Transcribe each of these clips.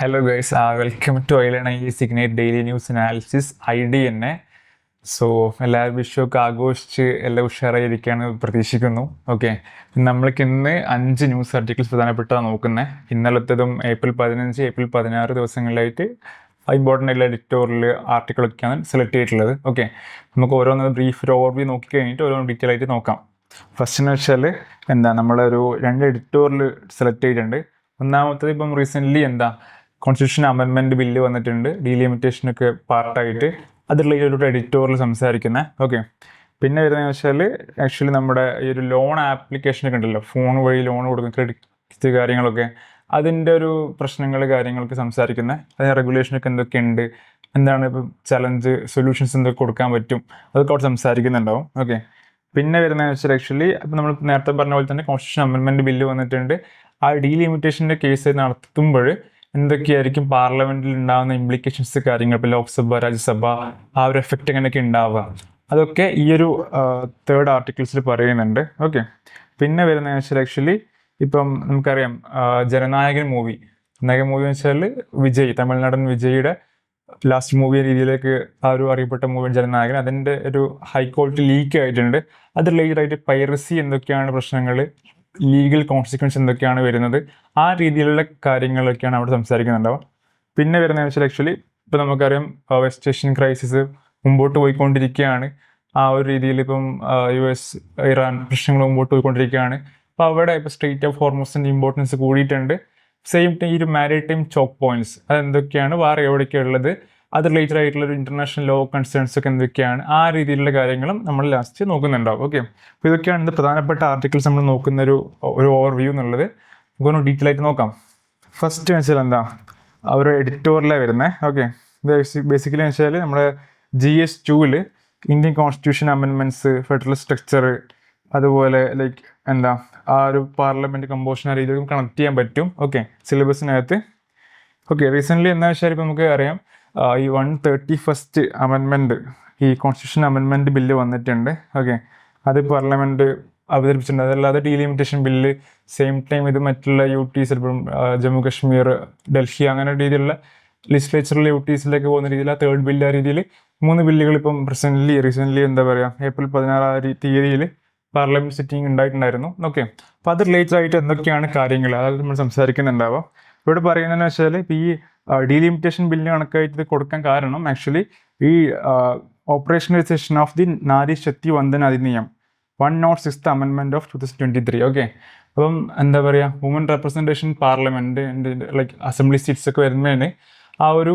Hello guys, welcome to ഐലണ സിഗ്നേറ്റ് daily news analysis IDNA. So എല്ലാവരും വിഷുവൊക്കെ ആഘോഷിച്ച് എല്ലാം ഉഷാറായിരിക്കുകയാണ് പ്രതീക്ഷിക്കുന്നു. ഓക്കെ, നമ്മൾക്ക് ഇന്ന് 5 ന്യൂസ് ആർട്ടിക്കിൾസ് പ്രധാനപ്പെട്ടതാണ് നോക്കുന്നത്. ഇന്നലത്തേതും April 15, April 16 ദിവസങ്ങളിലായിട്ട് ഇമ്പോർട്ടൻ്റ് ആയിട്ടുള്ള എഡിറ്റോറിയൽ ആർട്ടിക്കിളൊക്കെയാണ് സെലക്ട് ചെയ്തിട്ടുള്ളത്. ഓക്കെ, നമുക്ക് ഓരോന്ന് ബ്രീഫ് ഒരു ഓവർവ്യൂ നോക്കി കഴിഞ്ഞിട്ട് ഓരോന്ന് ഡീറ്റെയിൽ ആയിട്ട് നോക്കാം. ഫസ്റ്റ് എന്ന് വെച്ചാൽ നമ്മളൊരു 2 എഡിറ്റോറിയൽ സെലക്ട് ചെയ്തിട്ടുണ്ട്. ഒന്നാമത്തത് ഇപ്പം റീസെൻ്റ്ലി കോൺസ്റ്റിറ്റ്യൂഷൻ അമെൻമെൻറ്റ് ബില്ല് വന്നിട്ടുണ്ട്, ഡീലിമിറ്റേഷനൊക്കെ പാർട്ടായിട്ട്. അത് റിലേറ്റഡ് എഡിറ്റോറിയൽ സംസാരിക്കുന്നത്. ഓക്കെ, പിന്നെ വരുന്നതെന്ന് വെച്ചാൽ ആക്ച്വലി നമ്മുടെ ഈ ഒരു ലോൺ ആപ്ലിക്കേഷനൊക്കെ ഉണ്ടല്ലോ, ഫോൺ വഴി ലോൺ കൊടുക്കുന്ന ക്രെഡിറ്റ് കാര്യങ്ങളൊക്കെ, അതിൻ്റെ ഒരു പ്രശ്നങ്ങൾ കാര്യങ്ങളൊക്കെ സംസാരിക്കുന്നത്. അതിന് റെഗുലേഷനൊക്കെ എന്തൊക്കെയുണ്ട്, എന്താണ് ഇപ്പം ചലഞ്ച് സൊല്യൂഷൻസ് എന്തൊക്കെ കൊടുക്കാൻ പറ്റും, അതൊക്കെ അവിടെ സംസാരിക്കുന്നുണ്ടാവും. ഓക്കെ, പിന്നെ വരുന്നതെന്ന് വെച്ചാൽ ആക്ച്വലി ഇപ്പം നമ്മൾ നേരത്തെ പറഞ്ഞ പോലെ തന്നെ കോൺസ്റ്റിറ്റ്യൂഷൻ അമെൻമെൻറ്റ് ബില്ല് വന്നിട്ടുണ്ട്. ആ ഡീലിമിറ്റേഷൻ്റെ കേസ് നടത്തുമ്പോൾ എന്തൊക്കെയായിരിക്കും പാർലമെൻറ്റിൽ ഉണ്ടാകുന്ന ഇംപ്ലിക്കേഷൻസ് കാര്യങ്ങൾ, ഇപ്പോൾ ലോക്സഭ രാജ്യസഭ ആ ഒരു എഫക്റ്റ് എങ്ങനെയൊക്കെ ഉണ്ടാവുക, അതൊക്കെ ഈ ഒരു 3rd ആർട്ടിക്കിൾസിൽ പറയുന്നുണ്ട്. ഓക്കെ, പിന്നെ വരുന്നതെന്ന് വെച്ചാൽ ആക്ച്വലി ഇപ്പം നമുക്കറിയാം ജനനായകൻ മൂവി എന്ന് വെച്ചാൽ വിജയ്, തമിഴ്നാടൻ വിജയുടെ ലാസ്റ്റ് മൂവി രീതിയിലേക്ക് ആ ഒരു അറിയപ്പെട്ട മൂവി ജനനായകൻ, അതിൻ്റെ ഒരു ഹൈ ക്വാളിറ്റി ലീക്ക് ആയിട്ടുണ്ട്. അത് റിലേറ്റഡ് ആയിട്ട് പൈറസി എന്തൊക്കെയാണ് പ്രശ്നങ്ങൾ, ലീഗൽ കോൺസിക്വൻസ് എന്തൊക്കെയാണ് വരുന്നത്, ആ രീതിയിലുള്ള കാര്യങ്ങളൊക്കെയാണ് അവിടെ സംസാരിക്കുന്നുണ്ടാവുക. പിന്നെ വരുന്നതെന്ന് വെച്ചാൽ ആക്ച്വലി ഇപ്പോൾ നമുക്കറിയാം വെസ്റ്റ് ഏഷ്യൻ ക്രൈസിസ് മുമ്പോട്ട് പോയിക്കൊണ്ടിരിക്കുകയാണ്. ആ ഒരു രീതിയിൽ ഇപ്പം US ഇറാൻ പ്രശ്നങ്ങൾ മുമ്പോട്ട് പോയിക്കൊണ്ടിരിക്കുകയാണ്. അപ്പോൾ അവിടെ ഇപ്പോൾ സ്ട്രെയിറ്റ് ഓഫ് ഹോർമസിൻ്റെ ഇമ്പോർട്ടൻസ് കൂടിയിട്ടുണ്ട്. സെയിം ടൈം ഈ ഒരു മാരിടൈം ചോക്ക് പോയിന്റ്സ് അതെന്തൊക്കെയാണ്, വേറെ എവിടെയൊക്കെയാണ് ഉള്ളത്, അത് റിലേറ്റഡ് ആയിട്ടുള്ള ഒരു ഇന്റർനാഷണൽ ലോ കൺസേൺസ് ഒക്കെ എന്തൊക്കെയാണ്, ആ രീതിയിലുള്ള കാര്യങ്ങളും നമ്മൾ ലാസ്റ്റ് നോക്കുന്നുണ്ടാവും. ഓക്കെ, അപ്പോൾ ഇതൊക്കെയാണ് ഇന്ന് പ്രധാനപ്പെട്ട ആർട്ടിക്കിൾസ് നമ്മൾ നോക്കുന്ന ഒരു ഓവർവ്യൂ എന്നുള്ളത്. നമുക്കൊന്ന് ഡീറ്റെയിൽ ആയിട്ട് നോക്കാം. ഫസ്റ്റ് വെച്ചാൽ ഒരു എഡിറ്റോറിയലാണ് വരുന്നത്. ഓക്കെ, ബേസിക്കലി വെച്ചാൽ നമ്മുടെ GS2 Indian constitution amendments, federal structure, അതുപോലെ ലൈക്ക് ആ ഒരു പാർലമെൻറ്റ് കമ്പോഷൻ ആ രീതിയിലും കണക്ട് ചെയ്യാൻ പറ്റും. ഓക്കെ, സിലബസിനകത്ത്. ഓക്കെ, റീസെൻ്റ്ലി എന്താ വെച്ചാൽ ഇപ്പോൾ നമുക്ക് അറിയാം ഈ 131st അമെൻമെൻറ്റ്, ഈ കോൺസ്റ്റിറ്റ്യൂഷൻ അമെൻമെൻറ്റ് ബില്ല് വന്നിട്ടുണ്ട്. ഓക്കെ, അത് പാർലമെൻറ്റ് അവതരിപ്പിച്ചിട്ടുണ്ട്. അതല്ലാതെ ഡീലിമിറ്റേഷൻ ബില്ല് സെയിം ടൈം ഇത് മറ്റുള്ള UTs ഇപ്പം ജമ്മു കാശ്മീർ, ഡൽഹി അങ്ങനെ രീതിയിലുള്ള ലെജിസ്ലേച്ചറിൽ UTസിലേക്ക് പോകുന്ന രീതിയിൽ ആ 3rd ബില്ല് ആ രീതിയിൽ 3 ബില്ലുകൾ ഇപ്പം റീസെൻ്റ്ലി April 16 പാർലമെൻറ്റ് സിറ്റിംഗ് ഉണ്ടായിട്ടുണ്ടായിരുന്നു. ഓക്കെ, അപ്പോൾ അത് റിലേറ്റഡ് ആയിട്ട് എന്തൊക്കെയാണ് കാര്യങ്ങൾ അതായത് നമ്മൾ സംസാരിക്കുന്നുണ്ടാവുക. ഇവിടെ പറയുന്നതെന്ന് വെച്ചാൽ ഇപ്പോൾ ഈ ഡീലിമിറ്റേഷൻ ബില്ല് കണക്കായിട്ട് ഇത് കൊടുക്കാൻ കാരണം ആക്ച്വലി ഈ operationalisation of the Nari Shakti Vandan Adhiniyam 106th amendment of 2023. Okay, അപ്പം woman representation parliament like assembly seats ഒക്കെ വരുന്നതിന് ആ ഒരു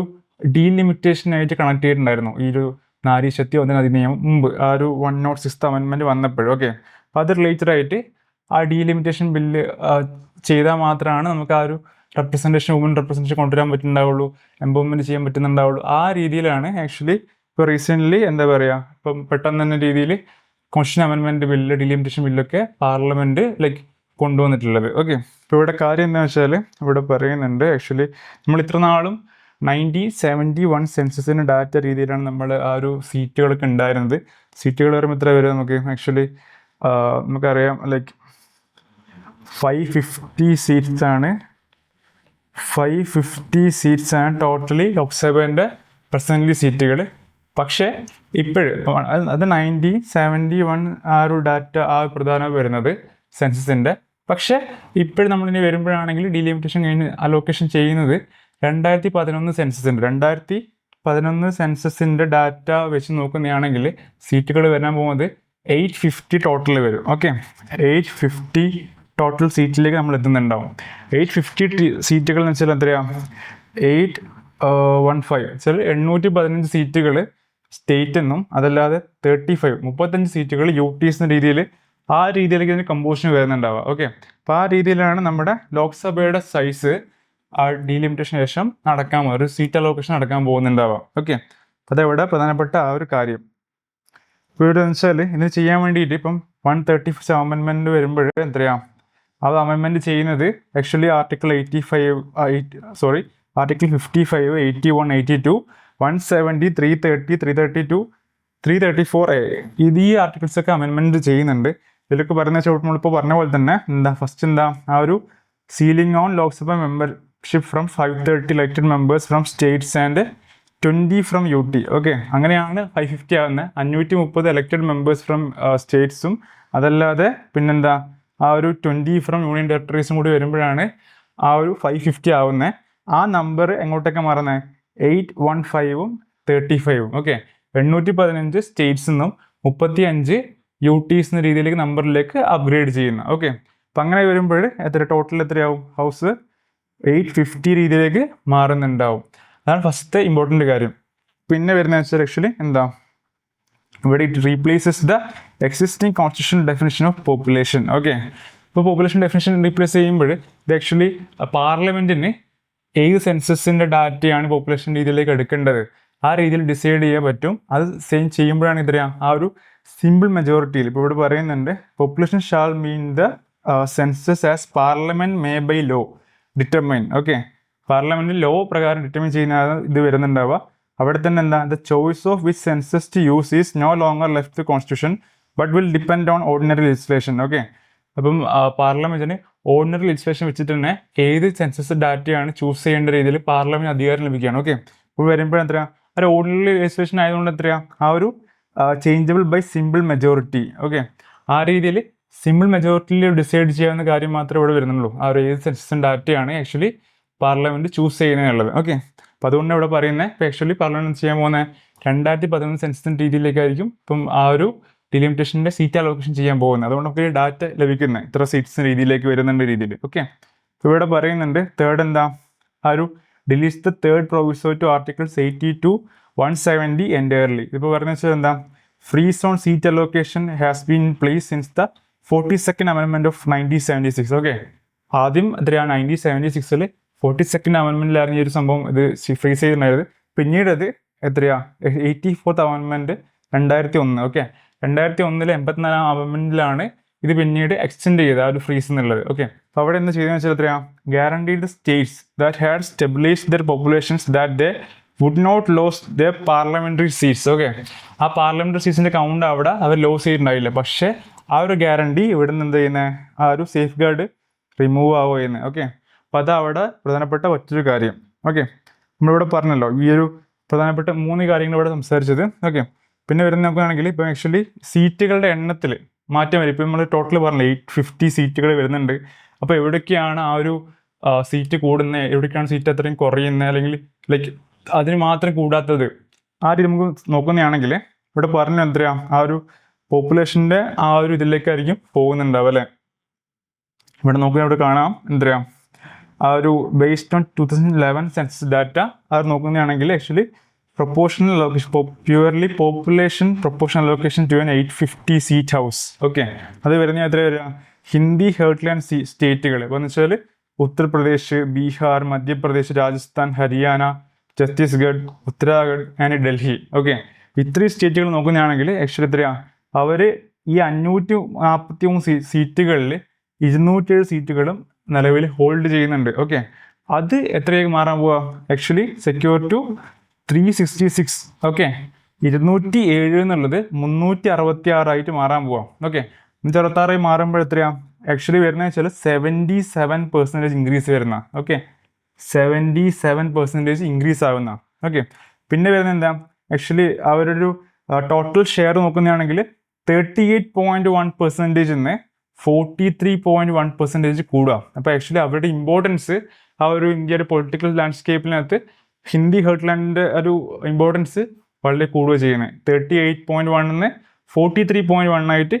ഡീലിമിറ്റേഷനായിട്ട് കണക്ട് ചെയ്തിട്ടുണ്ടായിരുന്നു ഈ ഒരു നാരി ശക്തി വന്ദന അധിനിയം മുമ്പ് ആ ഒരു 106th അമെൻമെൻറ്റ് വന്നപ്പോഴും. ഓക്കെ, അപ്പോൾ അത് റിലേറ്റഡ് ആയിട്ട് ആ ഡീലിമിറ്റേഷൻ ബില്ല് ചെയ്താൽ മാത്രമാണ് നമുക്ക് ആ ഒരു വുമൻ റെപ്രസെൻറ്റേഷൻ കൊണ്ടുവരാൻ പറ്റുന്നുണ്ടാവുള്ളൂ, എംപവർമെൻറ്റ് ചെയ്യാൻ പറ്റുന്നുണ്ടാവുള്ളൂ. ആ രീതിയിലാണ് ആക്ച്വലി ഇപ്പോൾ റീസെൻ്റ്ലി ഇപ്പം പെട്ടെന്ന് തന്നെ രീതിയിൽ കോൺസ്റ്റിറ്റ്യൂഷൻ അമെൻമെൻറ്റ് ബില്ല്, ഡീലിമിറ്റേഷൻ ബില്ലൊക്കെ പാർലമെൻറ്റ് ലൈക്ക് കൊണ്ടുവന്നിട്ടുള്ളത്. ഓക്കെ, ഇപ്പോൾ ഇവിടെ കാര്യം എന്താ വെച്ചാൽ ഇവിടെ പറയുന്നുണ്ട് ആക്ച്വലി നമ്മൾ ഇത്ര നാളും 1971 സെൻസസിന് ഡാറ്റ രീതിയിലാണ് നമ്മൾ ആ ഒരു സീറ്റുകളൊക്കെ ഉണ്ടായിരുന്നത്. സീറ്റുകൾ പറയുമ്പോൾ ഇത്ര വരും നമുക്ക് ആക്ച്വലി നമുക്കറിയാം ലൈക്ക് 550 സീറ്റ്സാണ് ടോട്ടലി ലോക്സഭേൻ്റെ പ്രസൻ്റ്ലി സീറ്റുകൾ. പക്ഷേ ഇപ്പോഴും അത് 1971 ആ ഒരു ഡാറ്റ ആ പ്രധാനം വരുന്നത് സെൻസസിൻ്റെ. പക്ഷേ ഇപ്പോഴും നമ്മളിനി വരുമ്പോഴാണെങ്കിൽ ഡീലിമിറ്റേഷൻ കഴിഞ്ഞ് അലോക്കേഷൻ ചെയ്യുന്നത് 2011 സെൻസസിൻ്റെ 2011 സെൻസസിൻ്റെ ഡാറ്റ വെച്ച് നോക്കുന്നതാണെങ്കിൽ സീറ്റുകൾ വരാൻ പോകുന്നത് 850 ടോട്ടൽ വരും. ഓക്കെ, 850 ടോട്ടൽ സീറ്റിലേക്ക് നമ്മൾ എത്തുന്നുണ്ടാവും. 850 സീറ്റുകൾ എന്ന് വെച്ചാൽ എത്രയാണ്, 815 വെച്ചാൽ 815 സീറ്റുകൾ സ്റ്റേറ്റ് എന്നും അതല്ലാതെ 35 സീറ്റുകൾ UTs എന്ന രീതിയിൽ ആ രീതിയിലേക്ക് ഇതിന് കമ്പോസിഷൻ വരുന്നുണ്ടാവുക. ഓക്കെ, അപ്പോൾ ആ രീതിയിലാണ് നമ്മുടെ ലോക്സഭയുടെ സൈസ് ആ ഡീലിമിറ്റേഷൻ ശേഷം ഒരു സീറ്റ് അലോക്കേഷൻ നടക്കാൻ പോകുന്നുണ്ടാവാം. ഓക്കെ, അതവിടെ പ്രധാനപ്പെട്ട ആ ഒരു കാര്യം. ഇപ്പോൾ ഇവിടെ വെച്ചാൽ ഇത് ചെയ്യാൻ വേണ്ടിയിട്ട് ഇപ്പം 131st അമെൻമെൻറ്റ് വരുമ്പോൾ ആ അമെൻമെൻറ്റ് ചെയ്യുന്നത് ആക്ച്വലി ആർട്ടിക്കിൾ 55, ആർട്ടിക്കിൾ 55, 81, 82, 170, 330, 332, 334A ഈ ആർട്ടിക്കിൾസൊക്കെ അമെൻമെൻറ്റ് ചെയ്യുന്നുണ്ട്. ഇതിലൊക്കെ പറയുന്ന നമ്മളിപ്പോൾ പറഞ്ഞ പോലെ തന്നെ ഫസ്റ്റ് ആ ഒരു ceiling on Lok Sabha member membership from 530 elected members from states and 20 from UT. Okay, അങ്ങനെയാണ് 550 ആവുന്നത്. 530 ഇലക്റ്റഡ് മെമ്പേഴ്സ് ഫ്രം സ്റ്റേറ്റ്സും അതല്ലാതെ പിന്നെന്താ ആ ഒരു 20 ഫ്രം യൂണിയൻ ടെറിട്ടറീസും കൂടി വരുമ്പോഴാണ് ആ ഒരു 550 ആവുന്നത്. ആ നമ്പർ എങ്ങോട്ടൊക്കെ മാറുന്നത്? 815ഉം 35ഉം. ഓക്കെ, 815 സ്റ്റേറ്റ്സിൽ നിന്നും 35 UTs എന്ന രീതിയിലേക്ക് നമ്പറിലേക്ക് അപ്ഗ്രേഡ് ചെയ്യുന്ന. ഓക്കെ, അപ്പം അങ്ങനെ വരുമ്പോൾ ടോട്ടൽ എത്രയാവും? ഹൗസ് 850 രീതിയിലേക്ക് മാറുന്നുണ്ടാവും. അതാണ് ഫസ്റ്റത്തെ ഇമ്പോർട്ടൻ്റ് കാര്യം. പിന്നെ വരുന്നത് വെച്ചാൽ ആക്ച്വലി എന്താ, ഇവിടെ it replaces the existing constitutional definition of population. Okay, ഇപ്പോൾ പോപ്പുലേഷൻ ഡെഫിനിഷൻ റീപ്ലേസ് ചെയ്യുമ്പോൾ ഇത് ആക്ച്വലി പാർലമെൻറ്റിന് ഏത് സെൻസസിൻ്റെ ഡാറ്റയാണ് പോപ്പുലേഷൻ രീതിയിലേക്ക് എടുക്കേണ്ടത് ആ രീതിയിൽ ഡിസൈഡ് ചെയ്യാൻ പറ്റും. അത് സെയിം ചെയ്യുമ്പോഴാണ് ഇത്രയാ ആ ഒരു സിമ്പിൾ മെജോറിറ്റിയിൽ. ഇപ്പോൾ ഇവിടെ പറയുന്നുണ്ട് population shall mean the census as parliament may by law determine. Okay, parliament law പ്രകാരം ഡിറ്റർമൈൻ ചെയ്യുന്ന ഇത് വരുന്നുണ്ടാവുക. അവിടെ തന്നെ എന്താ, the choice of which census to use is no longer left to constitution but will depend on ordinary legislation. Okay, അപ്പം പാർലമെൻറ്റിന് ordinary legislation വെച്ചിട്ട് തന്നെ ഏത് സെൻസസ് ഡാറ്റയാണ് ചൂസ് ചെയ്യേണ്ട രീതിയിൽ പാർലമെൻറ്റ് അധികാരം ലഭിക്കുകയാണ്. ഓക്കെ, ഇപ്പോൾ വരുമ്പോഴെത്രയാ ഒരു ഓർഡിനറി ലെജിസ്ലേഷൻ ആയതുകൊണ്ട് എത്രയാ ആ ഒരു changeable by simple majority. Okay, ആ രീതിയിൽ സിമ്പിൾ മെജോറിറ്റിയിൽ ഡിസൈഡ് ചെയ്യാവുന്ന കാര്യം മാത്രമേ ഇവിടെ വരുന്നുള്ളൂ. ആ ഒരു ഏത് സെൻസസ് ഡാറ്റയാണ് ആക്ച്വലി പാർലമെൻറ്റ് ചൂസ് ചെയ്യുന്നതിനുള്ളത്. ഓക്കെ, അപ്പോൾ അതുകൊണ്ട് ഇവിടെ പറയുന്നത് ഇപ്പോൾ ആക്ച്വലി പാർലമെൻറ്റ് ചെയ്യാൻ പോകുന്ന 2011 സെൻസസിൻ്റെ രീതിയിലേക്കായിരിക്കും ഇപ്പം ആ ഒരു ഡിലിമിറ്റേഷൻ്റെ സീറ്റ് അലോക്കേഷൻ ചെയ്യാൻ പോകുന്നത്. അതുകൊണ്ട് നമുക്ക് ഡാറ്റ ലഭിക്കുന്നത് ഇത്ര സീറ്റ്സ് രീതിയിലേക്ക് വരുന്നുണ്ട് രീതിയിൽ. ഓക്കെ, ഇപ്പോൾ ഇവിടെ പറയുന്നുണ്ട് തേർഡ് എന്താ, ആ ഒരു deletes the third proviso to articles 80 to 170 entirely. ഇപ്പോൾ പറഞ്ഞു വെച്ചാൽ എന്താ, freeze on seat allocation has been in place since the 42nd amendment of 1976. Okay, ആദ്യം എത്രയാണ് 1976 42nd അമെൻമെൻറ്റിലായിരുന്നു ഈ ഒരു സംഭവം ഇത് ഫ്രീസ് ചെയ്തിട്ടുണ്ടായത്. പിന്നീട് അത് എത്രയാ 84th അമെൻമെൻറ്റ് 2001. ഓക്കെ, 2001 84ാം അമെൻമെൻറ്റിലാണ് ഇത് പിന്നീട് എക്സ്റ്റെൻഡ് ചെയ്ത് ആ ഒരു ഫ്രീസ് എന്നുള്ളത്. ഓക്കെ, അപ്പോൾ അവിടെ എന്താ ചെയ്തതെന്ന് വെച്ചാൽ എത്രയാ, guaranteed states that had stabilized their populations that they would not lose the parliamentary seats. Okay, ആ പാർലമെൻ്ററി സീറ്റ്സിൻ്റെ കൗണ്ട് അവിടെ അവർ ലോസ് ചെയ്തിട്ടുണ്ടായില്ല. പക്ഷേ ആ ഒരു ഗ്യാരണ്ടി ഇവിടെ നിന്ന് എന്ത് ചെയ്യുന്നത്, ആ ഒരു സേഫ് ഗാർഡ് റിമൂവ് ആവുക ചെയ്യുന്നത്. ഓക്കെ, അപ്പോൾ അതവിടെ പ്രധാനപ്പെട്ട മറ്റൊരു കാര്യം. ഓക്കെ, നമ്മളിവിടെ പറഞ്ഞല്ലോ ഈ ഒരു പ്രധാനപ്പെട്ട 3 കാര്യങ്ങൾ ഇവിടെ സംസാരിച്ചത്. ഓക്കെ, പിന്നെ വരുന്ന നോക്കുകയാണെങ്കിൽ ഇപ്പോൾ ആക്ച്വലി സീറ്റുകളുടെ എണ്ണത്തിൽ മാറ്റം വരും. ഇപ്പോൾ നമ്മൾ ടോട്ടൽ പറഞ്ഞില്ല 850 സീറ്റുകൾ വരുന്നുണ്ട്. അപ്പോൾ എവിടേക്കാണ് ആ ഒരു സീറ്റ് കൂടുന്നത്, എവിടേക്കാണ് സീറ്റ് അത്രയും കുറയുന്നത്, അല്ലെങ്കിൽ ലൈക്ക് അതിന് മാത്രം കൂടാത്തത്, ആ രീതി നമുക്ക് നോക്കുന്നതാണെങ്കിൽ ഇവിടെ പറഞ്ഞ എത്രയാ ആ ഒരു പോപ്പുലേഷൻ്റെ ആ ഒരു ഇതിലേക്കായിരിക്കും പോകുന്നുണ്ടാവും അല്ലേ. ഇവിടെ നോക്കുക, ഇവിടെ കാണാം എന്തരാ ആ ഒരു ബേസ്ഡ് ഓൺ 2011 സെൻസസ് ഡാറ്റ അത് നോക്കുന്നതാണെങ്കിൽ actually proportional allocation purely population proportional allocation to an 850 seat house. Okay, അത് വരുന്ന എത്ര വരിക, ഹിന്ദി ഹേർട്ട്ലാൻഡ് സ്റ്റേറ്റുകൾ ഇപ്പോൾ എന്ന് വെച്ചാൽ ഉത്തർപ്രദേശ്, ബീഹാർ, മധ്യപ്രദേശ്, രാജസ്ഥാൻ, ഹരിയാന, ഛത്തീസ്ഗഡ്, ഉത്തരാഖണ്ഡ് ആൻഡ് ഡൽഹി. ഓക്കെ, ഇത്രയും സ്റ്റേറ്റുകൾ നോക്കുന്നതാണെങ്കിൽ ആക്ച്വലി എത്രയാ അവർ ഈ 543 സീറ്റുകളിൽ 207 സീറ്റുകളും നിലവിൽ ഹോൾഡ് ചെയ്യുന്നുണ്ട്. ഓക്കെ, അത് എത്രയായി മാറാൻ പോവുക, ആക്ച്വലി സെക്യൂർ ടു 366. ഓക്കെ, 207 എന്നുള്ളത് 366 മാറാൻ പോവാം. ഓക്കെ, 366 മാറുമ്പോൾ എത്രയാ ആക്ച്വലി വരുന്നത് വെച്ചാൽ 77% ഇൻക്രീസ് വരുന്ന. ഓക്കെ, 77% ഇൻക്രീസ് ആവുന്ന. ഓക്കെ, പിന്നെ വരുന്നത് എന്താ, ആക്ച്വലി അവരൊരു ടോട്ടൽ ഷെയർ നോക്കുന്നതാണെങ്കിൽ 38.1% നിന്ന് 43.1% കൂടുക. അപ്പോൾ ആക്ച്വലി അവരുടെ ഇമ്പോർട്ടൻസ് ആ ഒരു ഇന്ത്യയുടെ പൊളിറ്റിക്കൽ ലാൻഡ്സ്കേപ്പിനകത്ത് ഹിന്ദി ഹേർട്ട്ലാൻഡിൻ്റെ ഒരു ഇമ്പോർട്ടൻസ് വളരെ കൂടുക ചെയ്യുന്നത്. 38.1 നിന്ന് 43.1 ആയിട്ട്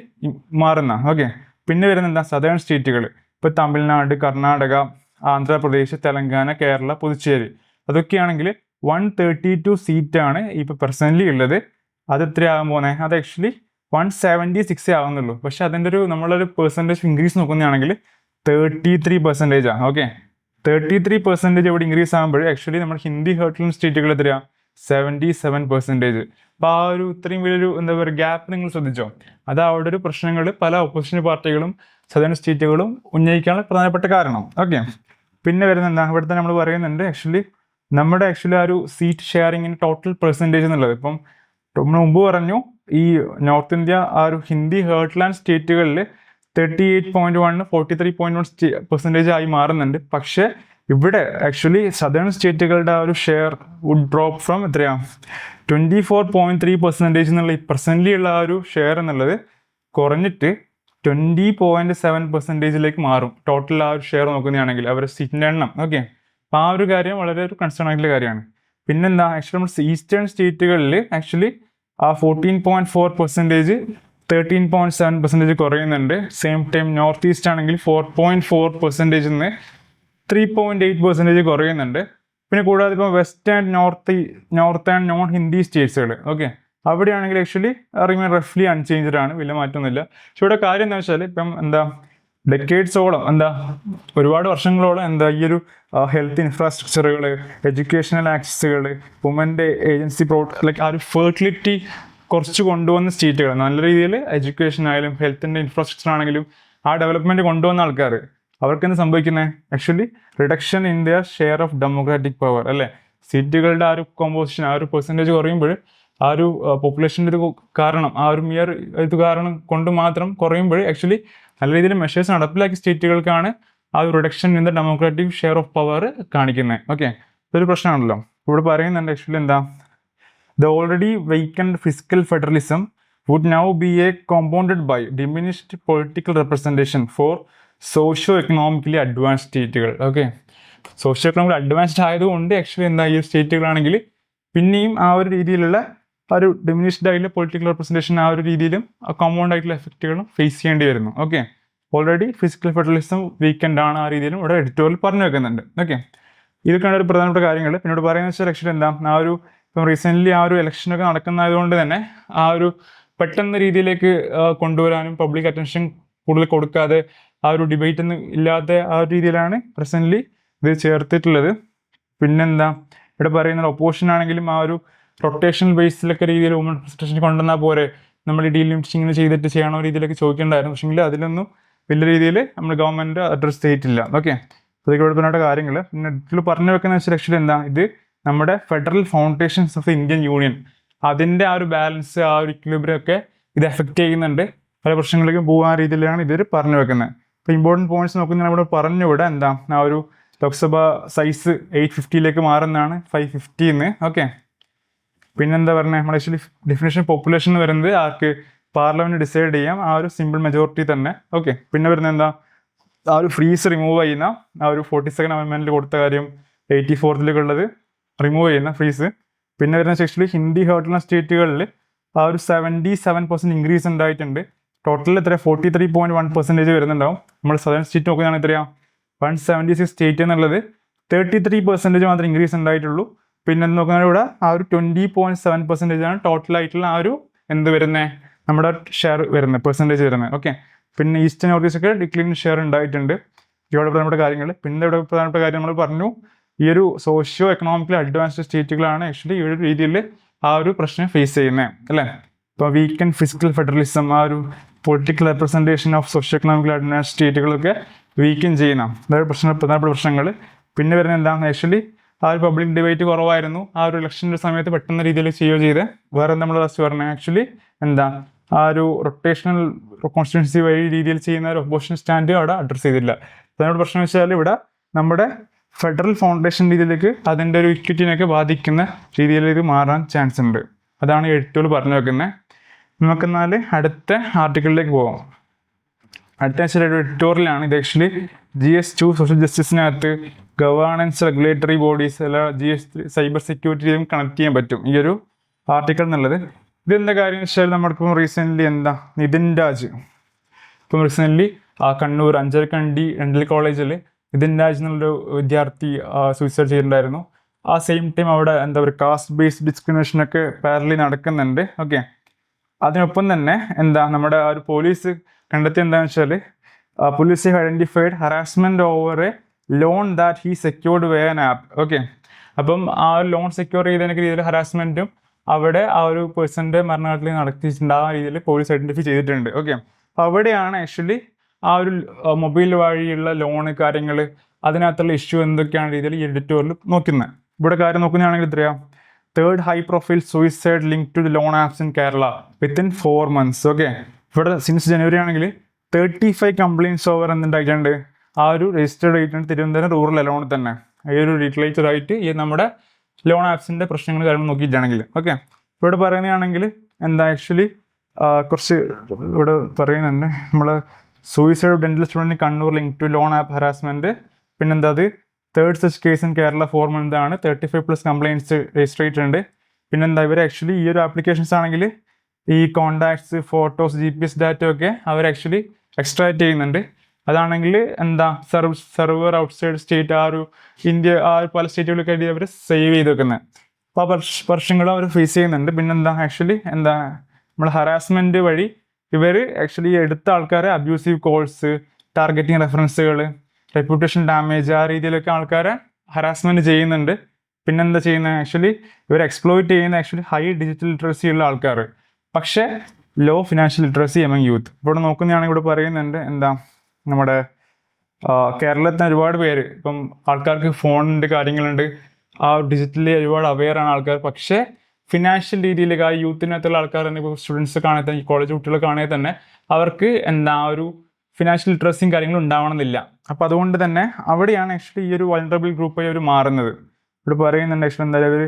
മാറുന്ന. ഓക്കെ, പിന്നെ വരുന്ന എന്താ, സദേൺ സ്റ്റേറ്റുകൾ ഇപ്പോൾ തമിഴ്നാട്, കർണാടക, ആന്ധ്രാപ്രദേശ്, തെലങ്കാന, കേരള, പുതുച്ചേരി അതൊക്കെയാണെങ്കിൽ 132 സീറ്റാണ് ഇപ്പോൾ പ്രസൻ്റ്ലി ഉള്ളത്. അത് എത്രയാകാൻ പോകുന്നത്, അത് ആക്ച്വലി 176 ആകുന്നുള്ളൂ. പക്ഷെ അതിൻ്റെ ഒരു നമ്മളൊരു പെർസെൻറ്റേജ് ഇൻക്രീസ് നോക്കുന്നതാണെങ്കിൽ 33%. ഓക്കെ, 33% ഇവിടെ ഇൻക്രീസ് ആകുമ്പോൾ ആക്ച്വലി നമ്മൾ ഹിന്ദി ഹേർട്ട്ലാൻഡ് സ്റ്റേറ്റുകൾ എത്രയാണ് 77%. അപ്പോൾ ആ ഒരു ഇത്രയും വലിയൊരു എന്താ പറയുക ഗ്യാപ്പ് നിങ്ങൾ ശ്രദ്ധിച്ചോ. അത് അവിടെ ഒരു പ്രശ്നങ്ങൾ പല ഓപ്പോസിഷൻ പാർട്ടികളും സദേൺ സ്റ്റേറ്റുകളും ഉന്നയിക്കാനുള്ള പ്രധാനപ്പെട്ട കാരണം. ഓക്കെ, പിന്നെ വരുന്ന എന്താ, ഇവിടെ തന്നെ നമ്മൾ പറയുന്നുണ്ട് ആക്ച്വലി നമ്മുടെ ആ ഒരു സീറ്റ് ഷെയറിങ്ങിന് ടോട്ടൽ പെർസെൻറ്റേജ് എന്നുള്ളത് ഇപ്പം നമ്മൾ മുമ്പ് പറഞ്ഞു ഈ നോർത്ത് ഇന്ത്യ ആ ഒരു ഹിന്ദി ഹേർട്ട്ലാൻഡ് സ്റ്റേറ്റുകളിൽ 38.1 43.1% ആയി മാറുന്നുണ്ട്. പക്ഷേ ഇവിടെ ആക്ച്വലി സദേൺ സ്റ്റേറ്റുകളുടെ ആ ഒരു ഷെയർ വുഡ് ഡ്രോപ്പ് ഫ്രം എത്രയാണ് 24.3% എന്നുള്ള ഈ പ്രസൻ്റ്ലി ഉള്ള ആ ഒരു ഷെയർ എന്നുള്ളത് കുറഞ്ഞിട്ട് 20.7% മാറും ടോട്ടൽ ആ ഒരു ഷെയർ നോക്കുന്നതാണെങ്കിൽ അവരുടെ സീറ്റിൻ്റെ എണ്ണം. ഓക്കെ, അപ്പോൾ ആ ഒരു കാര്യം വളരെ ഒരു കൺസേൺ ആയിട്ടുള്ള കാര്യമാണ്. പിന്നെന്താ, ആക്ച്വലി നമ്മൾ ഈസ്റ്റേൺ സ്റ്റേറ്റുകളിൽ ആക്ച്വലി ആ 14.4% 13.7% കുറയുന്നുണ്ട്. സെയിം ടൈം നോർത്ത് ഈസ്റ്റ് ആണെങ്കിൽ 4.4% 3.8% കുറയുന്നുണ്ട്. പിന്നെ കൂടാതെ ഇപ്പോൾ west and north and non Hindi സ്റ്റേറ്റ്സുകൾ, ഓക്കെ, അവിടെയാണെങ്കിൽ ആക്ച്വലി റിമെയിൻ റഫ്ലി അൺചേഞ്ച്ഡ് ആണ്, വലിയ മാറ്റമൊന്നുമില്ല. പക്ഷെ ഇവിടെ കാര്യം എന്താ വെച്ചാൽ ഇപ്പം എന്താ ഡെക്കേഡ്സോളം ഒരുപാട് വർഷങ്ങളോളം ഈ ഒരു ഹെൽത്ത് ഇൻഫ്രാസ്ട്രക്ചറുകൾ, എഡ്യൂക്കേഷണൽ ആക്സസുകൾ, വുമൻ്റെ ഏജൻസി ലൈക്ക് ആ ഒരു ഫെർട്ടിലിറ്റി കുറച്ച് കൊണ്ടുവന്ന സ്റ്റേറ്റുകൾ, നല്ല രീതിയിൽ എഡ്യൂക്കേഷൻ ആയാലും ഹെൽത്തിൻ്റെ ഇൻഫ്രാസ്ട്രക്ചർ ആണെങ്കിലും ആ ഡെവലപ്മെൻറ്റ് കൊണ്ടുവന്ന ആൾക്കാർ അവർക്കെന്ത് സംഭവിക്കുന്നത്, actually reduction in their share of democratic power അല്ലേ. സീറ്റുകളുടെ ആ ഒരു കോമ്പോസിഷൻ, ആ ഒരു പെർസെൻറ്റേജ് കുറയുമ്പോൾ ആ ഒരു പോപ്പുലേഷൻ്റെ ഒരു കാരണം, ആ ഒരു മിയർ ഇത് കാരണം കൊണ്ട് മാത്രം കുറയുമ്പോൾ ആക്ച്വലി നല്ല രീതിയിൽ മെഷേഴ്സ് നടപ്പിലാക്കിയ സ്റ്റേറ്റുകൾക്കാണ് ആ ഒരു reduction in the democratic share of power കാണിക്കുന്നത്. ഓക്കെ, ഇതൊരു പ്രശ്നമാണല്ലോ. ഇവിടെ പറയുന്നുണ്ട് actually the already vacant fiscal federalism would now be compounded by diminished political representation for socio-economically advanced സ്റ്റേറ്റുകൾ. ഓക്കെ, സോഷ്യോ എക്കണോമിക്കലി അഡ്വാൻസ്ഡ് ആയതുകൊണ്ട് ആക്ച്വലി ഈ സ്റ്റേറ്റുകളാണെങ്കിൽ പിന്നെയും ആ ഒരു രീതിയിലുള്ള ആ ഒരു ഡിമിനിഷ്ഡ് ആയിട്ടുള്ള പൊളിറ്റിക്കൽ റെപ്രസെൻറ്റേഷൻ ആ ഒരു രീതിയിലും കോമ്പൗണ്ട് ആയിട്ടുള്ള എഫക്റ്റുകളും ഫേസ് ചെയ്യേണ്ടി വരുന്നു. Okay, already physical federalism weekend ആണ് ആ രീതിയിലും ഇവിടെ എഡിറ്റോറിയൽ പറഞ്ഞു വെക്കുന്നുണ്ട്. ഓക്കെ, ഇതൊക്കെയാണ് ഒരു പ്രധാനപ്പെട്ട കാര്യങ്ങൾ. പിന്നീട് പറയുന്നത് വെച്ചാൽ ആക്ച്വലി ആ ഒരു ഇപ്പം റീസെൻ്റ്ലി ആ ഒരു ഇലക്ഷനൊക്കെ നടക്കുന്നതുകൊണ്ട് തന്നെ ആ ഒരു പെട്ടെന്ന് രീതിയിലേക്ക് കൊണ്ടുവരാനും പബ്ലിക് അറ്റൻഷൻ കൂടുതൽ കൊടുക്കാതെ ആ ഒരു ഡിബേറ്റ് ഒന്നും ഇല്ലാത്ത ആ ഒരു രീതിയിലാണ് പ്രസൻ്റ്ലി ഇത് ചേർത്തിട്ടുള്ളത്. പിന്നെന്താ ഇവിടെ പറയുന്നത് ഒപ്പോസിഷൻ ആണെങ്കിലും ആ ഒരു റൊട്ടേഷണൽ ബേസിലൊക്കെ രീതിയിൽ വുമൺ റെപ്രസെൻറ്റേഷൻ കൊണ്ടുവന്നാൽ പോരെ, നമ്മൾ ഈ ഡീലിമിറ്റിങ് ചെയ്തിട്ട് ചെയ്യണോ രീതിയിലൊക്കെ ചോദിക്കേണ്ടായിരുന്നു. പക്ഷേങ്കിൽ അതിലൊന്നും വലിയ രീതിയിൽ നമ്മൾ ഗവൺമെൻറ് അഡ്രസ് ചെയ്തിട്ടില്ല. ഓക്കെ, അതൊക്കെ ഇവിടെ പറഞ്ഞ കാര്യങ്ങൾ. പിന്നെ ഇതിൽ പറഞ്ഞു വെക്കുന്ന വെച്ചാൽ ആക്ച്വലി ഇത് നമ്മുടെ federal foundations of the Indian union, അതിൻ്റെ ആ ഒരു ബാലൻസ്, ആ ഒരു ഇക്വിലിബ്രിയം ഒക്കെ ഇത് എഫക്റ്റ് ചെയ്യുന്നുണ്ട്. പല പ്രശ്നങ്ങളിലേക്കും പോകാൻ രീതിയിലാണ് ഇതൊരു പറഞ്ഞു വെക്കുന്നത്. ഇപ്പോൾ ഇമ്പോർട്ടൻറ്റ് പോയിന്റ്സ് നോക്കുന്ന ഇവിടെ പറഞ്ഞുവിടെ ആ ഒരു ലോക്സഭ സൈസ് 850 മാറുന്നതാണ് 550. ഓക്കെ, പിന്നെന്താ പറഞ്ഞത്, നമ്മൾ ആക്ച്വലി ഡെഫിനേഷൻ പോപ്പുലേഷൻ വരുന്നത് ആർക്ക് പാർലമെൻറ്റ് ഡിസൈഡ് ചെയ്യാം, ആ ഒരു സിമ്പിൾ മെജോറിറ്റി തന്നെ. ഓക്കെ, പിന്നെ വരുന്നത് ആ ഒരു ഫ്രീസ് റിമൂവ് ചെയ്യുന്ന ആ ഒരു 42nd അമെൻമെൻറ്റിൽ കൊടുത്ത കാര്യം 84th ഉള്ളത് റിമൂവ് ചെയ്യുന്ന ഫ്രീസ്. പിന്നെ വരുന്ന ആക്ച്വലി ഹിന്ദി ഹേർട്ടുള്ള സ്റ്റേറ്റുകളിൽ ആ ഒരു 77% ഇൻക്രീസ് ഉണ്ടായിട്ടുണ്ട്. ടോട്ടൽ എത്ര 43.1% വരുന്നുണ്ടാവും. നമ്മൾ സദേൺ സ്റ്റേറ്റ് നോക്കുകയാണെങ്കിൽ എത്രയാണ് 176 സ്റ്റേറ്റ് എന്നുള്ളത് 33% മാത്രമേ ഇൻക്രീസ് ഉണ്ടായിട്ടുള്ളൂ. പിന്നെ നോക്കുകയാണെങ്കിൽ ഇവിടെ ആ ഒരു 20.7% ടോട്ടലായിട്ടുള്ള ആ ഒരു വരുന്നത് നമ്മുടെ ഷെയർ വരുന്നത്, പെർസെൻറ്റേജ് വരുന്നത്. ഓക്കെ, പിന്നെ ഈസ്റ്റേൺ നോർത്ത് ഈസ്റ്റ് ഒക്കെ ഡിക്ലൈൻ ഷെയർ ഉണ്ടായിട്ടുണ്ട്. ഇവിടെ പ്രധാനപ്പെട്ട കാര്യങ്ങൾ. പിന്നെ ഇവിടെ പ്രധാനപ്പെട്ട കാര്യം നമ്മൾ പറഞ്ഞു, ഈ ഒരു സോഷ്യോ എക്കണോമിക്കലി അഡ്വാൻസ്ഡ് സ്റ്റേറ്റുകളാണ് ആക്ച്വലി ഈ ഒരു രീതിയിൽ ആ ഒരു പ്രശ്നം ഫേസ് ചെയ്യുന്നത് അല്ലേ. ഇപ്പോൾ വീക്കെൻഡ് ഫിസിക്കൽ ഫെഡറലിസം, ആ ഒരു political representation of socio economically advanced സ്റ്റേറ്റുകളൊക്കെ വീക്കൻ ചെയ്യുന്ന അതായത് പ്രധാനപ്പെട്ട പ്രശ്നങ്ങൾ. പിന്നെ വരുന്നത് ആക്ച്വലി ആ ഒരു പബ്ലിക് ഡിബേറ്റ് കുറവായിരുന്നു ആ ഒരു ഇലക്ഷൻ്റെ സമയത്ത്, പെട്ടെന്ന് രീതിയിൽ ചെയ്യുകയോ ചെയ്ത്. വേറെ നമ്മൾ ഫസ്റ്റ് പറഞ്ഞത് ആക്ച്വലി ആ ഒരു റൊട്ടേഷണൽ കോൺസ്റ്റിറ്റ്യുവൻസി വഴി രീതിയിൽ ചെയ്യുന്ന ഒരു ഒപ്പോസിഷൻ സ്റ്റാൻഡ് അവിടെ അഡ്രസ്സ് ചെയ്തില്ല. അതിനോട് പ്രശ്നം വെച്ചാൽ ഇവിടെ നമ്മുടെ ഫെഡറൽ ഫൗണ്ടേഷൻ രീതിയിലേക്ക് അതിൻ്റെ ഒരു ഇക്വിറ്റിനെയൊക്കെ ബാധിക്കുന്ന രീതിയിൽ ഇത് മാറാൻ ചാൻസ് ഉണ്ട്. അതാണ് എഡിറ്റോറിയൽ പറഞ്ഞു വെക്കുന്നത്. നമുക്കെന്നാൽ അടുത്ത ആർട്ടിക്കിളിലേക്ക് പോകാം. അടുത്ത വെച്ചാൽ എഡിറ്റോറിയലാണ്. ഇത് ആക്ച്വലി GS2 സോഷ്യൽ ജസ്റ്റിസിനകത്ത് ഗവേണൻസ് റെഗുലേറ്ററി ബോഡീസ് അല്ല GS3 സൈബർ സെക്യൂരിറ്റിയും കണക്ട് ചെയ്യാൻ പറ്റും ഈ ഒരു ആർട്ടിക്കിൾ എന്നുള്ളത്. ഇതെന്താ കാര്യം വെച്ചാൽ നമ്മൾക്കിപ്പം റീസെൻ്റ്ലി നിതിൻ രാജ് ഇപ്പം റീസെൻ്റ്ലി കണ്ണൂർ അഞ്ചരക്കണ്ടി ഡെൻ്റൽ കോളേജിൽ നിതിൻ രാജ് എന്നുള്ളൊരു വിദ്യാർത്ഥി സൂയിസൈഡ് ചെയ്തിട്ടുണ്ടായിരുന്നു. ആ സെയിം ടൈം അവിടെ ഒരു കാസ്റ്റ് ബേസ്ഡ് ഡിസ്ക്രിമിനേഷനൊക്കെ പാരലി നടക്കുന്നുണ്ട്. ഓക്കെ, അതിനൊപ്പം തന്നെ നമ്മുടെ ആ ഒരു പോലീസ് കണ്ടെത്തി എന്താണെന്ന് വെച്ചാൽ police identified harassment over A loan that he secured way an app. Okay, അപ്പം ആ ഒരു ലോൺ സെക്യൂർ ചെയ്തതിനൊക്കെ രീതിയിൽ ഹറാസ്മെൻറ്റും അവിടെ ആ ഒരു പേഴ്സൻ്റെ മരണത്തിൽ നടത്തിയിട്ടുണ്ട്. ആ രീതിയിൽ പോലീസ് ഐഡൻറ്റിഫൈ ചെയ്തിട്ടുണ്ട്. ഓക്കെ, അപ്പോൾ അവിടെയാണ് ആക്ച്വലി ആ ഒരു മൊബൈൽ വഴിയുള്ള ലോണ് കാര്യങ്ങൾ അതിനകത്തുള്ള ഇഷ്യൂ എന്തൊക്കെയാണ് രീതിയിൽ ഈ എഡിറ്റോറിയൽ നോക്കുന്നത്. ഇവിടെ കാര്യം നോക്കുന്നതാണെങ്കിൽ എത്രയാണ് 3rd high profile suicide linked to the loan apps in Kerala within 4 months. Okay, ഇവിടെ സിൻസ് ജനുവരി ആണെങ്കിൽ 35 കംപ്ലയിൻസ് ഓവർ എന്തുണ്ടായിട്ടുണ്ട് ആ ഒരു രജിസ്റ്റേർഡ് റേറ്റാണ് തിരുവനന്തപുരം റൂറൽ അലോണിൽ തന്നെ. ഈ ഒരു ഡീറ്റെയിൽഡ് ആയിട്ട് ഈ നമ്മുടെ ലോൺ ആപ്സിൻ്റെ പ്രശ്നങ്ങൾ കാര്യങ്ങൾ നോക്കിയിട്ടാണെങ്കിൽ ഓക്കെ. ഇവിടെ പറയുന്നതാണെങ്കിൽ എന്താ ആക്ച്വലി കുറച്ച് ഇവിടെ പറയുന്നുണ്ട് നമ്മൾ suicide dental student Kannur link to loan app harassment. പിന്നെന്താ അത് third such case in Kerala 4 months ആണ്. 35+ കംപ്ലയിൻറ്റ്സ് രജിസ്റ്റർ ചെയ്തിട്ടുണ്ട്. പിന്നെന്താ ഇവർ ആക്ച്വലി ഈ ഒരു ആപ്ലിക്കേഷൻസ് ആണെങ്കിൽ ഈ കോണ്ടാക്ട്സ്, ഫോട്ടോസ്, GPS ഡാറ്റ ഒക്കെ അവർ ആക്ച്വലി എക്സ്ട്രാക്ട് ചെയ്യുന്നുണ്ട്. അതാണെങ്കിൽ എന്താ സെർവർ ഔട്ട്സൈഡ് സ്റ്റേറ്റ് ആ ഒരു ഇന്ത്യ ആ ഒരു പല സ്റ്റേറ്റുകളിലൊക്കെ ആയിട്ട് അവർ സേവ് ചെയ്ത് വെക്കുന്നത്. അപ്പോൾ ആ പ്രശ്നങ്ങളും അവർ ഫേസ് ചെയ്യുന്നുണ്ട്. പിന്നെന്താ ആക്ച്വലി എന്താ നമ്മൾ ഹറാസ്മെൻറ്റ് വഴി ഇവർ ആക്ച്വലി എടുത്ത ആൾക്കാരെ അബ്യൂസീവ് കോൾസ്, ടാർഗറ്റിംഗ് റെഫറൻസുകൾ, റെപ്യൂട്ടേഷൻ ഡാമേജ് ആ രീതിയിലൊക്കെ ആൾക്കാരെ ഹറാസ്മെൻറ്റ് ചെയ്യുന്നുണ്ട്. പിന്നെന്താ ചെയ്യുന്നത് ആക്ച്വലി ഇവർ എക്സ്പ്ലോയിറ്റ് ചെയ്യുന്ന ആക്ച്വലി ഹൈ ഡിജിറ്റൽ ലിറ്ററസി ഉള്ള ആൾക്കാർ, പക്ഷേ low financial literacy among youth. ഇവിടെ നോക്കുന്നതാണെങ്കിൽ ഇവിടെ പറയുന്നുണ്ട് എന്താ നമ്മുടെ കേരളത്തിന് ഒരുപാട് പേര് ഇപ്പം ആൾക്കാർക്ക് ഫോണിൻ്റെ കാര്യങ്ങളുണ്ട്, ആ ഡിജിറ്റലി ഒരുപാട് അവെയറാണ് ആൾക്കാർ. പക്ഷേ ഫിനാൻഷ്യൽ രീതിയിലേക്ക് ആ യൂത്തിനകത്തുള്ള ആൾക്കാർ തന്നെ ഇപ്പോൾ സ്റ്റുഡൻസ് കാണാൻ തന്നെ കോളേജ് കുട്ടികളെ കാണാൻ തന്നെ അവർക്ക് എന്താ ഒരു ഫിനാൻഷ്യൽ ലിറ്ററസിയും കാര്യങ്ങളും ഉണ്ടാവണമെന്നില്ല. അപ്പോൾ അതുകൊണ്ട് തന്നെ അവിടെയാണ് ആക്ച്വലി ഈ ഒരു വൾണറബിൾ ഗ്രൂപ്പായി അവർ മാറുന്നത്. ഇവിടെ പറയുന്നുണ്ട് ആക്ച്വലി എന്താ ഒരു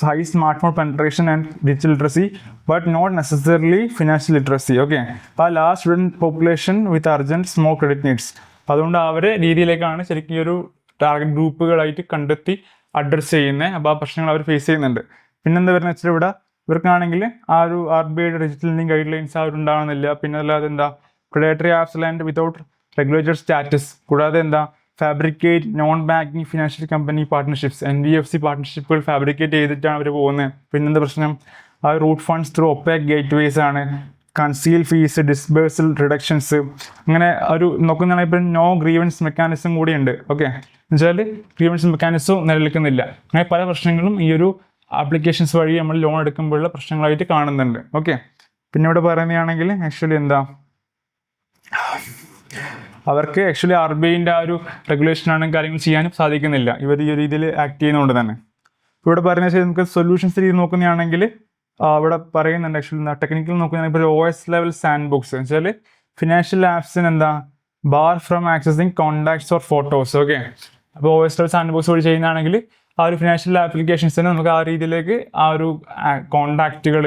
high smartphone penetration and digital literacy, but not necessarily financial literacy. Okay, അപ്പോൾ ആ ലാസ്റ്റ് സ്റ്റുഡൻറ്റ് പോപ്പുലേഷൻ വിത്ത് അർജൻറ്റ് സ്മോൾ ക്രെഡിറ്റ് നീഡ്സ്. അപ്പോൾ അതുകൊണ്ട് അവരെ രീതിയിലേക്കാണ് ശരിക്കും ഈ ഒരു ടാർഗറ്റ് ഗ്രൂപ്പുകളായിട്ട് കണ്ടെത്തി അഡ്രസ്സ് ചെയ്യുന്നത്. അപ്പോൾ ആ പ്രശ്നങ്ങൾ അവർ ഫേസ് ചെയ്യുന്നുണ്ട്. പിന്നെന്താ വരുന്നത് വെച്ചാൽ ഇവിടെ ഇവർക്കാണെങ്കിൽ ആ ഒരു RBI digital lending guidelines അവരുണ്ടാകുന്നില്ല. പിന്നെ അല്ലാതെ എന്താ predatory apps and without regulated status, കൂടാതെ എന്താ fabricate non banking financial company partnerships, NBFC പാർട്ട്ണർഷിപ്പുകൾ ഫാബ്രിക്കേറ്റ് ചെയ്തിട്ടാണ് അവർ പോകുന്നത്. പിന്നെന്താ പ്രശ്നം ആ route funds through opaque gateways ആണ്, കൺസീൽ ഫീസ്, ഡിസ്ബേഴ്സൽ റിഡക്ഷൻസ്, അങ്ങനെ ഒരു നോക്കുന്നതാണ്. ഇപ്പം നോ ഗ്രീവൻസ് മെക്കാനിസം കൂടിയുണ്ട്. ഓക്കെ, എന്നുവെച്ചാൽ ഗ്രീവൻസ് മെക്കാനിസവും നിലനിൽക്കുന്നില്ല. അങ്ങനെ പല പ്രശ്നങ്ങളും ഈ ഒരു ആപ്ലിക്കേഷൻസ് വഴി നമ്മൾ ലോൺ എടുക്കുമ്പോഴുള്ള പ്രശ്നങ്ങളായിട്ട് കാണുന്നുണ്ട്. ഓക്കെ, പിന്നെ ഇവിടെ പറയുന്നതാണെങ്കിൽ ആക്ച്വലി എന്താ അവർക്ക് ആക്ച്വലി RBIൻ്റെ ആ ഒരു റെഗുലേഷനാണ് കാര്യങ്ങൾ ചെയ്യാനും സാധിക്കുന്നില്ല ഇവർ ഈ രീതിയിൽ ആക്ട് ചെയ്യുന്നതുകൊണ്ട് തന്നെ. ഇവിടെ പറയുന്ന വെച്ചാൽ നമുക്ക് സൊല്യൂഷൻസ് രീതി നോക്കുന്നതാണെങ്കിൽ ഇവിടെ പറയുന്നുണ്ട് ആക്ച്വലി ടെക്നിക്കൽ നോക്കുകയാണെങ്കിൽ ഇപ്പോൾ OS ലെവൽ സാൻഡ് ബോക്സ് എന്ന് വെച്ചാൽ ഫിനാൻഷ്യൽ ആപ്സിന് എന്താ bar from accessing contacts or photos. Okay, അപ്പോൾ OS ലെവൽ സാൻഡ് ബോക്സ് വഴി ചെയ്യുന്നതാണെങ്കിൽ ആ ഒരു ഫിനാൻഷ്യൽ ആപ്ലിക്കേഷൻസിന് നമുക്ക് ആ രീതിയിലേക്ക് ആ ഒരു കോണ്ടാക്റ്റുകൾ,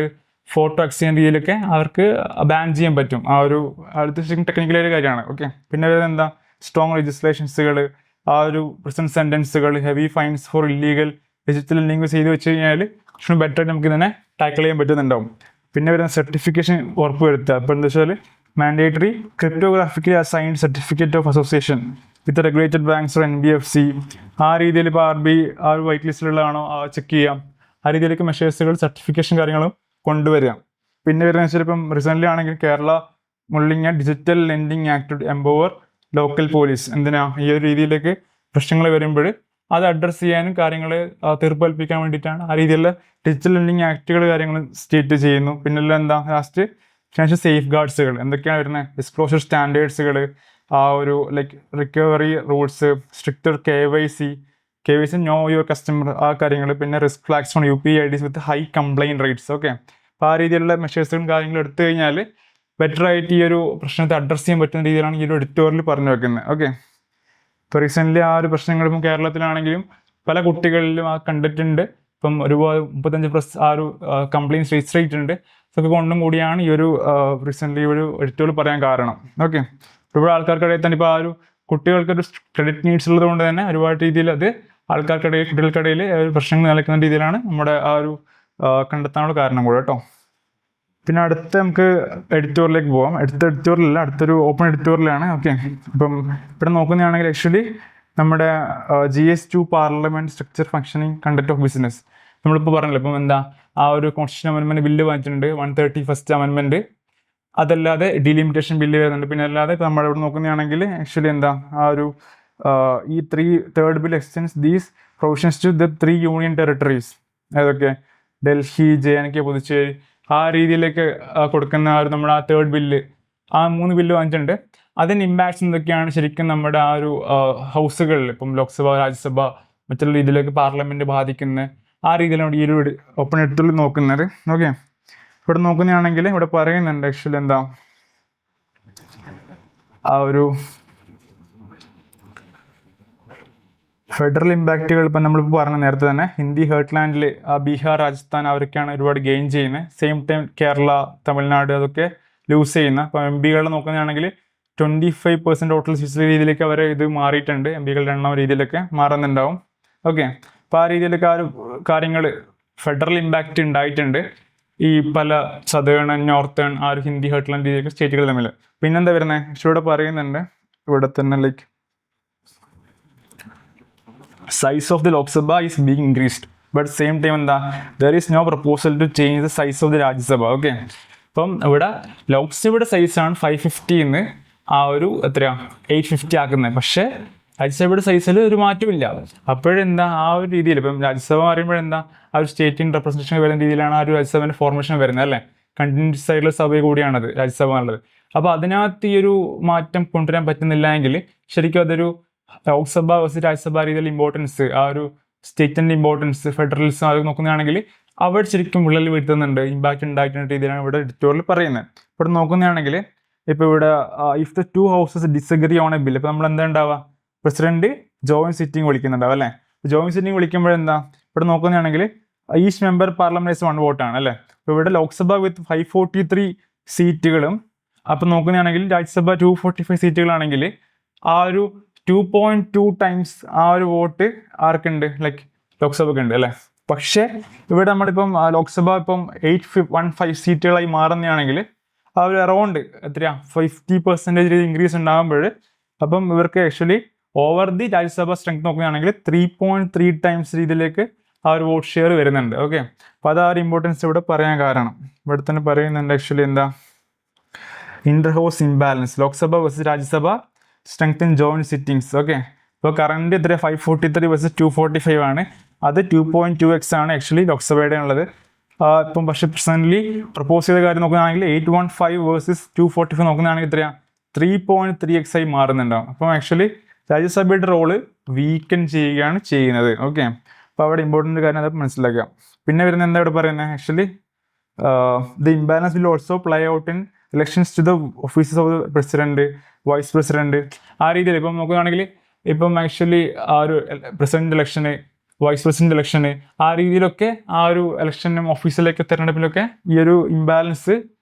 ഫോട്ടോ എക്സ്ചേഞ്ച് രീതിയിലൊക്കെ അവർക്ക് ബാൻ ചെയ്യാൻ പറ്റും. ആ ഒരു അടുത്ത ടെക്നിക്കലൊരു കാര്യമാണ്. ഓക്കെ, പിന്നെ എന്താ സ്ട്രോങ് ലെജിസ്ലേഷൻസുകൾ, ആ ഒരു പ്രസന്റ് സെൻറ്റൻസുകൾ, heavy fines for illegal digital lending ചെയ്ത് വെച്ച് കഴിഞ്ഞാൽ കുറച്ചും ബെറ്റർ ആയിട്ട് നമുക്ക് ഇതിനെ ടാക്കിൾ ചെയ്യാൻ പറ്റുന്നുണ്ടാവും. പിന്നെ വരുന്ന സർട്ടിഫിക്കേഷൻ ഉറപ്പ് വരുത്തുക. അപ്പോൾ എന്താ വെച്ചാൽ mandatory cryptographically assigned certificate of association with regulated banks or NBFC, ആ രീതിയിൽ ഇപ്പോൾ RBI ആ ഒരു വൈറ്റ് ലിസ്റ്റിലുള്ളതാണോ ചെക്ക് ചെയ്യാം. ആ രീതിയിലേക്ക് മെഷേഴ്സുകൾ, സർട്ടിഫിക്കേഷൻ കാര്യങ്ങളും കൊണ്ടുവരിക. പിന്നെ വരുന്ന വെച്ചാൽ ഇപ്പം റീസെൻ്റ്ലി ആണെങ്കിൽ കേരള മുള്ളിങ്ങ digital lending act empower local police എന്തിനാ ഈ ഒരു രീതിയിലേക്ക് പ്രശ്നങ്ങൾ വരുമ്പോൾ അത് അഡ്രസ്സ് ചെയ്യാനും കാര്യങ്ങൾ തീർപ്പ് കൽപ്പിക്കാൻ വേണ്ടിയിട്ടാണ് ആ രീതിയിലുള്ള ഡിജിറ്റൽ ലെൻഡിങ് ആക്ടുകൾ കാര്യങ്ങൾ സ്റ്റേറ്റ് ചെയ്യുന്നു. പിന്നെ എന്താ ലാസ്റ്റ് ഫിനാൻഷ്യൽ സേഫ് ഗാർഡ്സുകൾ എന്തൊക്കെയാണ് വരുന്നത്, ഡിസ്ക്ലോഷർ സ്റ്റാൻഡേർഡ്സുകൾ, ആ ഒരു like recovery rules, stricter KYC no your customer, ആ കാര്യങ്ങൾ, പിന്നെ risk flags on UPI IDs with high complaint rates. Okay, അപ്പോൾ ആ രീതിയിലുള്ള മെഷേഴ്സുകളും കാര്യങ്ങളും എടുത്തു കഴിഞ്ഞാൽ ബെറ്റർ ആയിട്ട് ഈ ഒരു പ്രശ്നത്തെ അഡ്രസ്സ് ചെയ്യാൻ പറ്റുന്ന രീതിയിലാണ് ഈ ഒരു എഡിറ്റോറിയൽ പറഞ്ഞു വെക്കുന്നത്. ഓക്കെ, ഇപ്പോൾ റീസെൻ്റ്ലി ആ ഒരു പ്രശ്നങ്ങൾ ഇപ്പം കേരളത്തിലാണെങ്കിലും പല കുട്ടികളിലും ആ കണ്ടിട്ടുണ്ട്. ഇപ്പം ഒരുപാട് 35+ ആ ഒരു കംപ്ലയിൻസ് രജിസ്റ്റർ ചെയ്തിട്ടുണ്ട്. ഇതൊക്കെ കൊണ്ടും കൂടിയാണ് ഈ ഒരു റീസെൻ്റ്ലി ഒരു എഡിറ്റോറിയൽ പറയാൻ കാരണം. ഓക്കെ, ഒരുപാട് ആൾക്കാർക്കിടയിൽ തന്നെ ഇപ്പോൾ ആ ഒരു കുട്ടികൾക്കൊരു ക്രെഡിറ്റ് നീഡ്സ് ഉള്ളത് കൊണ്ട് തന്നെ ഒരുപാട് രീതിയിൽ അത് ആൾക്കാർക്കിടയിൽ കുട്ടികൾക്കിടയിൽ പ്രശ്നങ്ങൾ നിലനിൽക്കുന്ന രീതിയിലാണ് നമ്മുടെ ആ ഒരു കണ്ടെത്താനുള്ള കാരണം കൂടെ കേട്ടോ. പിന്നെ അടുത്ത നമുക്ക് എഡിറ്റോറിയലിലേക്ക് പോകാം. അടുത്തൊരു ഓപ്പൺ എഡിറ്റോറിയലാണ്. ഓക്കെ, ഇപ്പം ഇവിടെ നോക്കുന്നതാണെങ്കിൽ ആക്ച്വലി നമ്മുടെ GS2 parliament structure functioning conduct of business നമ്മളിപ്പോൾ പറഞ്ഞല്ലോ. ഇപ്പം എന്താ ആ ഒരു കോൺസ്റ്റിറ്റ്യൂഷൻ അമെൻമെൻറ്റ് ബില്ല് വാങ്ങിച്ചിട്ടുണ്ട്, 131st അമെൻമെൻറ്റ്. അതല്ലാതെ ഡിലിമിറ്റേഷൻ ബില്ല് വരുന്നുണ്ട്. പിന്നെ അല്ലാതെ ഇപ്പോൾ നമ്മളിവിടെ നോക്കുന്നതാണെങ്കിൽ ആക്ച്വലി എന്താ ആ ഒരു ഈ third bill extends these provisions to the 3 union territories. ഏതൊക്കെ? ഡൽഹി, JNK, പുതുച്ചേരി, ആ രീതിയിലേക്ക് കൊടുക്കുന്ന ആ ഒരു നമ്മുടെ ആ തേർഡ് ബില്ല്, ആ 3 ബില്ല് വാങ്ങിച്ചിട്ടുണ്ട്. അതിന് ഇമ്പാക്ട്സ് എന്തൊക്കെയാണ് ശരിക്കും നമ്മുടെ ആ ഒരു ഹൗസുകളിൽ ഇപ്പം ലോക്സഭ, രാജ്യസഭ, മറ്റുള്ള രീതിയിലേക്ക് പാർലമെൻറ്റ് ബാധിക്കുന്ന ആ രീതിയിലാണ് ഈ ഒരു ഓപ്പൺ എഡിറ്റോറിയൽ നോക്കുന്നത്. ഓക്കെ, ഇവിടെ നോക്കുന്നതാണെങ്കിൽ ഇവിടെ പറയുന്നുണ്ട് ആക്ച്വലി എന്താ ആ ഒരു ഫെഡറൽ ഇമ്പാക്റ്റുകൾ ഇപ്പം നമ്മളിപ്പോൾ പറഞ്ഞ നേരത്തെ തന്നെ ഹിന്ദി ഹേർട്ട്ലാൻഡിൽ ബീഹാർ, രാജസ്ഥാൻ അവരൊക്കെയാണ് ഒരുപാട് ഗെയിൻ ചെയ്യുന്നത്. സെയിം ടൈം കേരള, തമിഴ്നാട് അതൊക്കെ ലൂസ് ചെയ്യുന്ന. അപ്പോൾ എം പികളെ നോക്കുകയാണെങ്കിൽ 25% ടോട്ടൽ സീറ്റ്സ് രീതിയിലേക്ക് അവർ ഇത് മാറിയിട്ടുണ്ട്. എം പികളുടെ എണ്ണം രീതിയിലൊക്കെ മാറുന്നുണ്ടാവും. ഓക്കെ, അപ്പോൾ ആ രീതിയിലൊക്കെ ആ ഒരു കാര്യങ്ങൾ ഫെഡറൽ ഇമ്പാക്റ്റ് ഉണ്ടായിട്ടുണ്ട് ഈ പല സദേൺ, നോർത്തേൺ, ആ ഒരു ഹിന്ദി ഹേർട്ട്ലാൻഡ് രീതിയിലൊക്കെ സ്റ്റേറ്റുകൾ തമ്മിൽ. പിന്നെന്താ വരുന്നത്, ഇവിടെ പറയുന്നുണ്ട് ഇവിടെ തന്നെ like size of the Lok Sabha is being increased, but same time എന്താ there is no proposal to change the size of the Rajya Sabha. Okay, അപ്പം ഇവിടെ ലോക്സഭയുടെ സൈസാണ് 550 ആ ഒരു എത്രയാ 850 ആക്കുന്നത്. പക്ഷേ രാജ്യസഭയുടെ സൈസിൽ ഒരു മാറ്റമില്ല. അപ്പോഴെന്താ ആ ഒരു രീതിയിൽ ഇപ്പം രാജ്യസഭ പറയുമ്പോഴെന്താ ആ ഒരു സ്റ്റേറ്റിംഗ് റെപ്രസെൻറ്റേഷൻ വരുന്ന രീതിയിലാണ് ആ ഒരു രാജ്യസഭേൻ്റെ ഫോർമേഷൻ വരുന്നത് അല്ലേ. കണ്ടിന്യൂസ് ആയിട്ടുള്ള സഭ കൂടിയാണത് രാജ്യസഭ എന്നുള്ളത്. അപ്പോൾ അതിനകത്ത് ഈ ഒരു മാറ്റം കൊണ്ടുവരാൻ പറ്റുന്നില്ല എങ്കിൽ ശരിക്കും അതൊരു ലോക്സഭ വേഴ്സസ് രാജ്യസഭ രീതിയിൽ ഇമ്പോർട്ടൻസ്, ആ ഒരു സ്റ്റേറ്റിൻ്റെ ഇമ്പോർട്ടൻസ്, ഫെഡറലിസം അത് നോക്കുന്നതാണെങ്കിൽ അവിടെ ശരിക്കും വിള്ളൽ വീഴ്ത്തുന്നുണ്ട്, ഇമ്പാക്റ്റ് ഉണ്ടാക്കുന്ന രീതിയിലാണ് ഇവിടെ എഡിറ്റോറിയൽ പറയുന്നത്. ഇവിടെ നോക്കുന്നതാണെങ്കിൽ ഇപ്പോൾ ഇവിടെ if the 2 houses disagree on A bill, ഇപ്പോൾ നമ്മൾ എന്താ ഉണ്ടാവുക, പ്രസിഡന്റ് ജോയിന്റ് സിറ്റിംഗ് വിളിക്കുന്നുണ്ടാവും അല്ലേ. ജോയിന്റ് സിറ്റിംഗ് വിളിക്കുമ്പോഴെന്താ ഇവിടെ നോക്കുന്നതാണെങ്കിൽ ഈച്ച് മെമ്പർ പാർലമെന്റ് 1 വോട്ടാണ് അല്ലേ. ഇപ്പോൾ ഇവിടെ ലോക്സഭ വിത്ത് 543 സീറ്റുകളും, അപ്പം നോക്കുന്നതാണെങ്കിൽ രാജ്യസഭ 245 സീറ്റുകളാണെങ്കിൽ ആ ഒരു 2.2 ടൈംസ് ആ ഒരു വോട്ട് ആർക്കുണ്ട്, ലൈക്ക് ലോക്സഭയ്ക്ക് ഉണ്ട് അല്ലേ. പക്ഷേ ഇവിടെ നമ്മളിപ്പം ലോക്സഭ ഇപ്പം 815 സീറ്റുകളായി മാറുന്നതാണെങ്കിൽ ആ ഒരു അറൗണ്ട് എത്രയാ 50% ഇൻക്രീസ് ഉണ്ടാകുമ്പോൾ അപ്പം ഇവർക്ക് actually over the Rajya Sabha strength നോക്കുകയാണെങ്കിൽ 3.3 ടൈംസ് രീതിയിലേക്ക് ആ ഒരു വോട്ട് ഷെയർ വരുന്നുണ്ട്. ഓക്കെ, അപ്പോൾ അത് ആ ഒരു ഇമ്പോർട്ടൻസ് ഇവിടെ പറയാൻ കാരണം ഇവിടെ തന്നെ പറയുന്നുണ്ട് ആക്ച്വലി എന്താ Inter house imbalance, Lok Sabha versus Rajya Sabha strength in joint sittings. Okay, ഇപ്പോൾ കറണ്ട് എത്ര 543 വേഴ്സസ് 245 ആണ്. അത് 2.2x ആണ് ആക്ച്വലി ലോക്സഭയുടെ ഉള്ളത്. ഇപ്പം പക്ഷേ പ്രസന്റ്ലി പ്രപ്പോസ് ചെയ്ത കാര്യം നോക്കുകയാണെങ്കിൽ 815 വേഴ്സസ് 245 നോക്കുന്നതാണെങ്കിൽ എത്രയാണ് 3.3x ആയി മാറുന്നുണ്ടാവും. അപ്പം ആക്ച്വലി രാജ്യസഭയുടെ റോള് വീക്കൻ ചെയ്യുകയാണ് ചെയ്യുന്നത്. ഓക്കെ, അപ്പോൾ അവിടെ ഇമ്പോർട്ടൻ്റ് കാര്യം അത് മനസ്സിലാക്കുക. പിന്നെ വരുന്നത് എന്താ ഇവിടെ പറയുന്നത്, actually the imbalance will also play out in elections to the offices of the president, vice president. ആ രീതിയിൽ ഇപ്പം നോക്കുകയാണെങ്കിൽ ഇപ്പം ആക്ച്വലി ആ ഒരു പ്രസിഡന്റ് ഇലക്ഷന്, വൈസ് പ്രസിഡന്റ് ഇലക്ഷന്, ആ രീതിയിലൊക്കെ ആ ഒരു ഇലക്ഷനും ഓഫീസിലേക്ക് തിരഞ്ഞെടുപ്പിലൊക്കെ ഈ ഒരു ഇംബാലൻസ്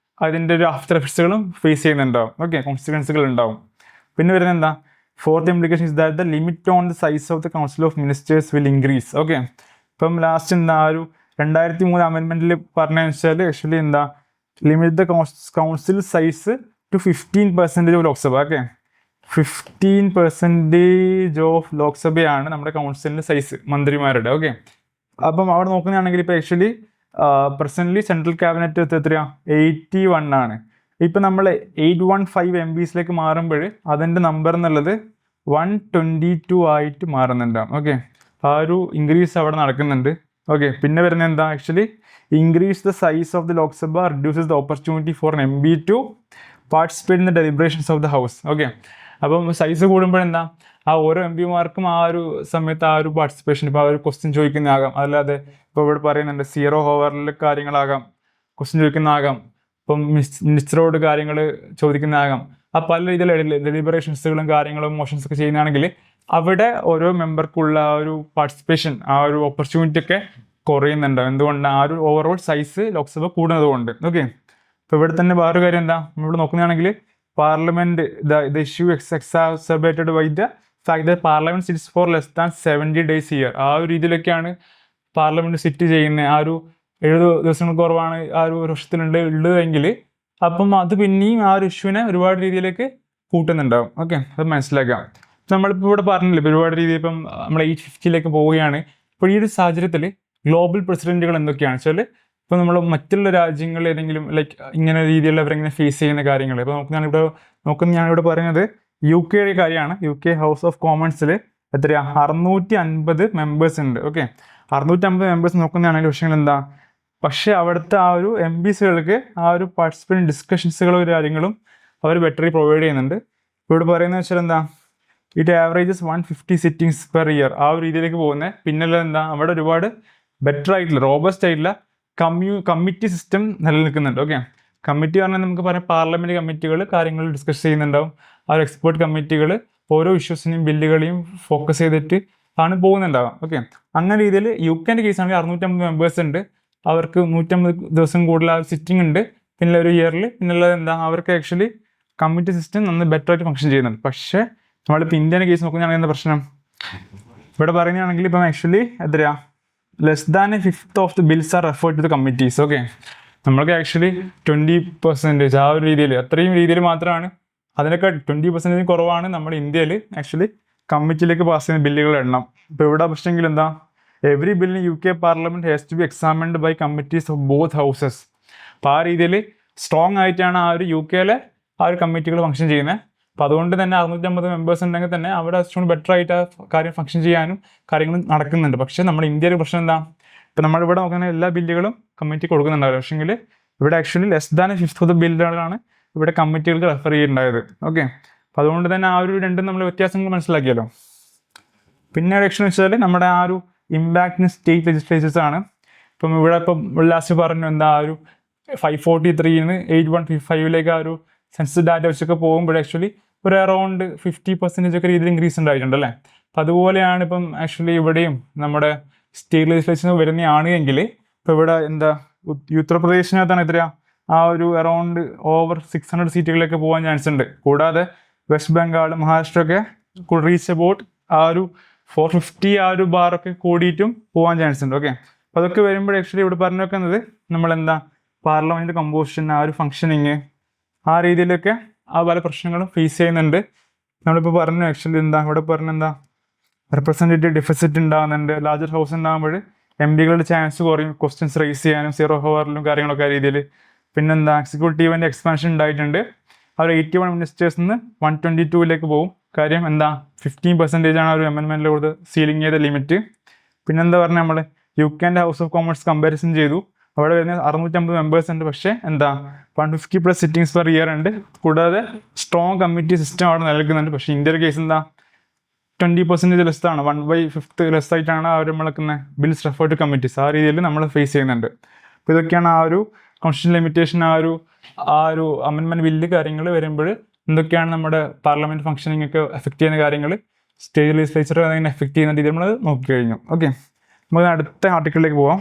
അതിൻ്റെ ഒരു ആഫ്റ്റർ എഫക്ട്സുകളും ഫേസ് ചെയ്യുന്നുണ്ടാവും. ഓക്കെ, കോൺസിക്വൻസുകൾ ഉണ്ടാവും. പിന്നെ വരുന്നത് എന്താ, fourth implication is that the limit on the size of the council of ministers will increase. Okay, ഇപ്പം ലാസ്റ്റ് എന്താ ആ ഒരു 2003 അമെൻമെൻറ്റിൽ പറഞ്ഞതെന്ന് വെച്ചാൽ ആക്ച്വലി എന്താ limit the council size to 15% of Lok Sabha. Okay, 15% of ലോക്സഭയാണ് നമ്മുടെ കൗൺസിലിൻ്റെ സൈസ്, മന്ത്രിമാരുടെ. ഓക്കെ, അപ്പം അവിടെ നോക്കുന്നതാണെങ്കിൽ ഇപ്പോൾ ആക്ച്വലി പ്രസൻ്റ്ലി സെൻട്രൽ ക്യാബിനറ്റ് എത്രയാണ് 81 ആണ്. ഇപ്പം നമ്മൾ 815 MPs മാറുമ്പോൾ അതിൻ്റെ നമ്പർ എന്നുള്ളത് 122 ആയിട്ട് മാറുന്നുണ്ടാവും. ഓക്കെ, ആ ഒരു ഇൻക്രീസ് അവിടെ നടക്കുന്നുണ്ട്. ഓക്കെ, പിന്നെ വരുന്നത് എന്താ, actually increase the size of the Lok Sabha reduces the opportunity for an MP to participate in the deliberations of the house. Okay, അപ്പം സൈസ് കൂടുമ്പോഴെന്താ ആ ഓരോ MPമാർക്കും ആ ഒരു സമയത്ത് ആ ഒരു പാർട്ടിസിപ്പേഷൻ, ഇപ്പോൾ ആ ഒരു ക്വസ്റ്റ്യൻ ചോദിക്കുന്നതാകാം, അല്ലാതെ ഇപ്പോൾ ഇവിടെ പറയുന്നുണ്ട് 0 ഹവറിൽ കാര്യങ്ങളാകാം, ക്വസ്റ്റ്യൻ ചോദിക്കുന്നതാകാം, ഇപ്പം മിനിസ്റ്ററോട് കാര്യങ്ങൾ ചോദിക്കുന്നതാകാം. ആ പല രീതിയിലുള്ള ഡെലിബറേഷൻസുകളും കാര്യങ്ങളും മോഷൻസ് ഒക്കെ ചെയ്യുന്നതാണെങ്കിൽ അവിടെ ഓരോ മെമ്പർക്കുള്ള ആ ഒരു പാർട്ടിസിപ്പേഷൻ, ആ ഒരു ഓപ്പർച്യൂണിറ്റി ഒക്കെ കുറയുന്നുണ്ട്. എന്തുകൊണ്ട്, ആ ഒരു ഓവറോൾ സൈസ് ലോക്സഭ കൂടുന്നത് കൊണ്ട്. ഓക്കെ, ഇപ്പോൾ ഇവിടെ തന്നെ വേറൊരു കാര്യം എന്താ, നമ്മളിവിടെ നോക്കുന്നതാണെങ്കിൽ parliament the issue exacerbated by the fact that parliament sits for less than 70 days year. ആ ഒരു രീതിയിലൊക്കെയാണ് പാർലമെന്റ് സിറ്റ് ചെയ്യുന്നത്. ആ ഒരു 70 ദിവസങ്ങൾ കുറവാണ് ആ ഒരു വർഷത്തിലുള്ളതെങ്കിൽ അപ്പം അത് പിന്നെയും ആ ഒരു ഇഷ്യൂവിനെ ഒരുപാട് രീതിയിലേക്ക് കൂട്ടുന്നുണ്ടാവും. ഓക്കെ, അത് മനസ്സിലാക്കാം. നമ്മളിപ്പോൾ ഇവിടെ പറഞ്ഞില്ല, ഇപ്പോൾ ഒരുപാട് രീതിയിൽ ഇപ്പം നമ്മൾ 850 പോവുകയാണ്. ഇപ്പോൾ ഈ ഒരു സാഹചര്യത്തിൽ ഗ്ലോബൽ പ്രസിഡന്റുകൾ എന്തൊക്കെയാണ് വെച്ചാൽ, ഇപ്പോൾ നമ്മൾ മറ്റുള്ള രാജ്യങ്ങൾ ഏതെങ്കിലും ലൈക്ക് ഇങ്ങനെ രീതിയിലുള്ളവരെങ്ങനെ ഫേസ് ചെയ്യുന്ന കാര്യങ്ങൾ ഇപ്പോൾ ഞാനിവിടെ പറയുന്നത് UK കാര്യമാണ്. UK ഹൗസ് ഓഫ് കോമൺസിൽ എത്രയാണ് 650 മെമ്പേഴ്സ് ഉണ്ട്. ഓക്കെ, 650 മെമ്പേഴ്സ് നോക്കുന്നതാണെങ്കിൽ വിഷയങ്ങൾ എന്താ, പക്ഷേ അവിടുത്തെ ആ ഒരു MPsകൾക്ക് ആ ഒരു പാർട്ടിസിപ്പേറ്റ് ഡിസ്കഷൻസുകളും കാര്യങ്ങളും അവർ ബെറ്ററി പ്രൊവൈഡ് ചെയ്യുന്നുണ്ട്. ഇവിടെ പറയുന്നത് വെച്ചാൽ എന്താ, it averages 150 sittings per year. ആ ഒരു രീതിയിലേക്ക് പോകുന്നത്. പിന്നെയുള്ള എന്താ, അവിടെ ഒരുപാട് ബെറ്റർ ആയിട്ടുള്ള റോബസ്റ്റ് ആയിട്ടുള്ള കമ്മിറ്റി സിസ്റ്റം നിലനിൽക്കുന്നുണ്ട്. ഓക്കെ, കമ്മിറ്റി പറഞ്ഞാൽ നമുക്ക് പറയാം പാർലമെൻറ്റ് കമ്മിറ്റികൾ കാര്യങ്ങൾ ഡിസ്കസ് ചെയ്യുന്നുണ്ടാവും. ആ ഒരു എക്സ്പേർട്ട് കമ്മിറ്റികൾ ഓരോ ഇഷ്യൂസിനെയും ബില്ലുകളെയും ഫോക്കസ് ചെയ്തിട്ട് ആണ് പോകുന്നുണ്ടാവാം. ഓക്കെ, അങ്ങനെ രീതിയിൽ UK കേസ് ആണെങ്കിൽ 650 മെമ്പേഴ്സ് ഉണ്ട്. അവർക്ക് 150 ദിവസം കൂടുതൽ ആ സിറ്റിംഗ് ഉണ്ട്. പിന്നെ ഒരു ഇയറിൽ പിന്നുള്ളത് എന്താ, അവർക്ക് ആക്ച്വലി കമ്മിറ്റി സിസ്റ്റം നന്ന് ബെറ്റർ ആയിട്ട് ഫംഗ്ഷൻ ചെയ്യുന്നുണ്ട്. പക്ഷേ നമ്മളിപ്പോൾ ഇന്ത്യൻ്റെ കേസ് നോക്കുകയാണെങ്കിൽ എന്താ പ്രശ്നം, ഇവിടെ പറയുകയാണെങ്കിൽ ഇപ്പം ആക്ച്വലി എത്രയാ less than a fifth of the bills are referred to the committees. Okay, നമ്മൾക്ക് ആക്ച്വലി 20% ആ ഒരു രീതിയിൽ, അത്രയും രീതിയിൽ മാത്രമാണ്, അതിനൊക്കെ 20% കുറവാണ് നമ്മുടെ ഇന്ത്യയിൽ ആക്ച്വലി കമ്മിറ്റിയിലേക്ക് പാസ് ചെയ്യുന്ന ബില്ലുകളുടെ എണ്ണം. ഇപ്പോൾ ഇവിടെ പക്ഷേങ്കിൽ എന്താ, every bill in UK parliament has to be examined by committees of both houses. അപ്പോൾ ആ രീതിയിൽ സ്ട്രോങ് ആയിട്ടാണ് ആ ഒരു UK ആ ഒരു കമ്മിറ്റികൾ ഫംഗ്ഷൻ ചെയ്യുന്നത്. അപ്പോൾ അതുകൊണ്ട് തന്നെ 650 മെമ്പേഴ്സ് ഉണ്ടെങ്കിൽ തന്നെ അവിടെ കുറച്ചുകൂടി ബെറ്റർ ആയിട്ട് ആ കാര്യം ഫംഗ്ഷൻ ചെയ്യാനും കാര്യങ്ങൾ നടക്കുന്നുണ്ട്. പക്ഷേ നമ്മുടെ ഇന്ത്യയിൽ പ്രശ്നം എന്താ, ഇപ്പോൾ നമ്മളിവിടെ നോക്കുന്ന എല്ലാ ബില്ലുകളും കമ്മിറ്റി കൊടുക്കുന്നുണ്ടാവില്ല. പക്ഷേങ്കിൽ ഇവിടെ actually less than a fifth of the ബില്ലുകളാണ് ഇവിടെ കമ്മിറ്റികൾക്ക് റെഫർ ചെയ്യുന്നുണ്ടായത്. ഓക്കെ, അപ്പോൾ അതുകൊണ്ട് തന്നെ ആ ഒരു രണ്ടും നമ്മൾ വ്യത്യാസങ്ങൾ മനസ്സിലാക്കിയല്ലോ. പിന്നെ ഇലക്ഷൻ വെച്ചാൽ നമ്മുടെ ആ ഒരു ഇമ്പാക്റ്റിന് സ്റ്റേറ്റ് ലെജിസ്ലേച്ചേഴ്സ് ആണ്. ഇപ്പം ഇവിടെ ഇപ്പം ലാസ്റ്റ് പറഞ്ഞു എന്താ, ആ ഒരു 543-ന്ന് 8155 ആ ഒരു സെൻസസ് ഡാറ്റ വെച്ചൊക്കെ പോകുമ്പോൾ ആക്ച്വലി ഒരു അറൗണ്ട് 50% ഒക്കെ രീതിയിൽ ഇൻക്രീസ് ഉണ്ടായിട്ടുണ്ട് അല്ലേ. അപ്പം അതുപോലെയാണ് ഇപ്പം ആക്ച്വലി ഇവിടെയും നമ്മുടെ സ്റ്റേറ്റ് ലെജിസ്ലേഷൻ വരുന്നതാണ് എങ്കിൽ ഇപ്പോൾ ഇവിടെ എന്താ ഉത്തർപ്രദേശിനകത്താണ് എത്രയാ ആ ഒരു അറൗണ്ട് ഓവർ 600 സീറ്റുകളിലേക്ക് പോകാൻ ചാൻസ് ഉണ്ട്. കൂടാതെ വെസ്റ്റ് ബംഗാൾ, മഹാരാഷ്ട്ര ഒക്കെ റീച്ച് അബൌട്ട് ആ ഒരു 450 ആ ഒരു ബാറൊക്കെ കൂടിയിട്ടും പോകാൻ ചാൻസ് ഉണ്ട്. ഓക്കെ, അപ്പോൾ അതൊക്കെ വരുമ്പോൾ ആക്ച്വലി ഇവിടെ പറഞ്ഞു വെക്കുന്നത് നമ്മളെന്താ പാർലമെൻറ്റ് കമ്പോസിഷൻ, ആ ഒരു ഫംഗ്ഷനിങ്, ആ രീതിയിലൊക്കെ ആ പല പ്രശ്നങ്ങളും ഫേസ് ചെയ്യുന്നുണ്ട്. നമ്മളിപ്പോൾ പറഞ്ഞു ആക്ച്വലി എന്താ ഇവിടെ പറഞ്ഞെന്താ റെപ്രസെൻറ്റേറ്റീവ് ഡെഫിസിറ്റ് ഉണ്ടാകുന്നുണ്ട്. ലാർജർ ഹൗസ് ഉണ്ടാകുമ്പോൾ MPകളുടെ ചാൻസ് കുറയും ക്വസ്റ്റ്യൻസ് റേസ് ചെയ്യാനും 0 ഹവറിലും കാര്യങ്ങളൊക്കെ ആ രീതിയിൽ. പിന്നെന്താ എക്സിക്യൂട്ടീവിൻ്റെ എക്സ്പാൻഷൻ ഉണ്ടായിട്ടുണ്ട്. അവർ 81 മിനിസ്റ്റേഴ്സിൽ നിന്ന് 122 പോകും. കാര്യം എന്താ 15% ആണ് ഒരു അമെൻമെൻറ്റിൽ കൊടുത്ത് സീലിംഗ് ചെയ്ത ലിമിറ്റ്. പിന്നെന്താ പറഞ്ഞാൽ നമ്മൾ UK house of commerce comparison ചെയ്തു. അവിടെ വരുന്ന 650 മെമ്പേഴ്സ് ഉണ്ട്. പക്ഷേ എന്താ 150+ സിറ്റിംഗ്സ് പെർ ഇയർ ഉണ്ട്. കൂടാതെ സ്ട്രോങ് കമ്മിറ്റി സിസ്റ്റം അവിടെ നിലനിൽക്കുന്നുണ്ട്. പക്ഷേ ഇന്ത്യയുടെ കേസ് എന്താ 20% ലെസ്സാണ്, 1/5 ലെസ് ആയിട്ടാണ് അവർ നമ്മളെക്കുന്ന ബിൽസ് റെഫർ ടു കമ്മിറ്റീസ്. ആ രീതിയിൽ നമ്മൾ ഫേസ് ചെയ്യുന്നുണ്ട്. അപ്പോൾ ഇതൊക്കെയാണ് ആ ഒരു കോൺസ്റ്റിറ്റ്യൂഷൻ ലിമിറ്റേഷൻ, ആ ഒരു അമെൻമെൻറ്റ് ബില്ല് കാര്യങ്ങൾ വരുമ്പോൾ എന്തൊക്കെയാണ് നമ്മുടെ പാർലമെൻറ്റ് ഫംഗ്ഷനിങ് ഒക്കെ എഫക്റ്റ് ചെയ്യുന്ന കാര്യങ്ങൾ, സ്റ്റേറ്റ് ലെജിസ്ലേച്ചർ അതിനെ എഫക്റ്റ് ചെയ്യുന്ന രീതി നമ്മൾ നോക്കി കഴിഞ്ഞു. ഓക്കെ, നമുക്ക് അടുത്ത ആർട്ടിക്കിളിലേക്ക് പോവാം.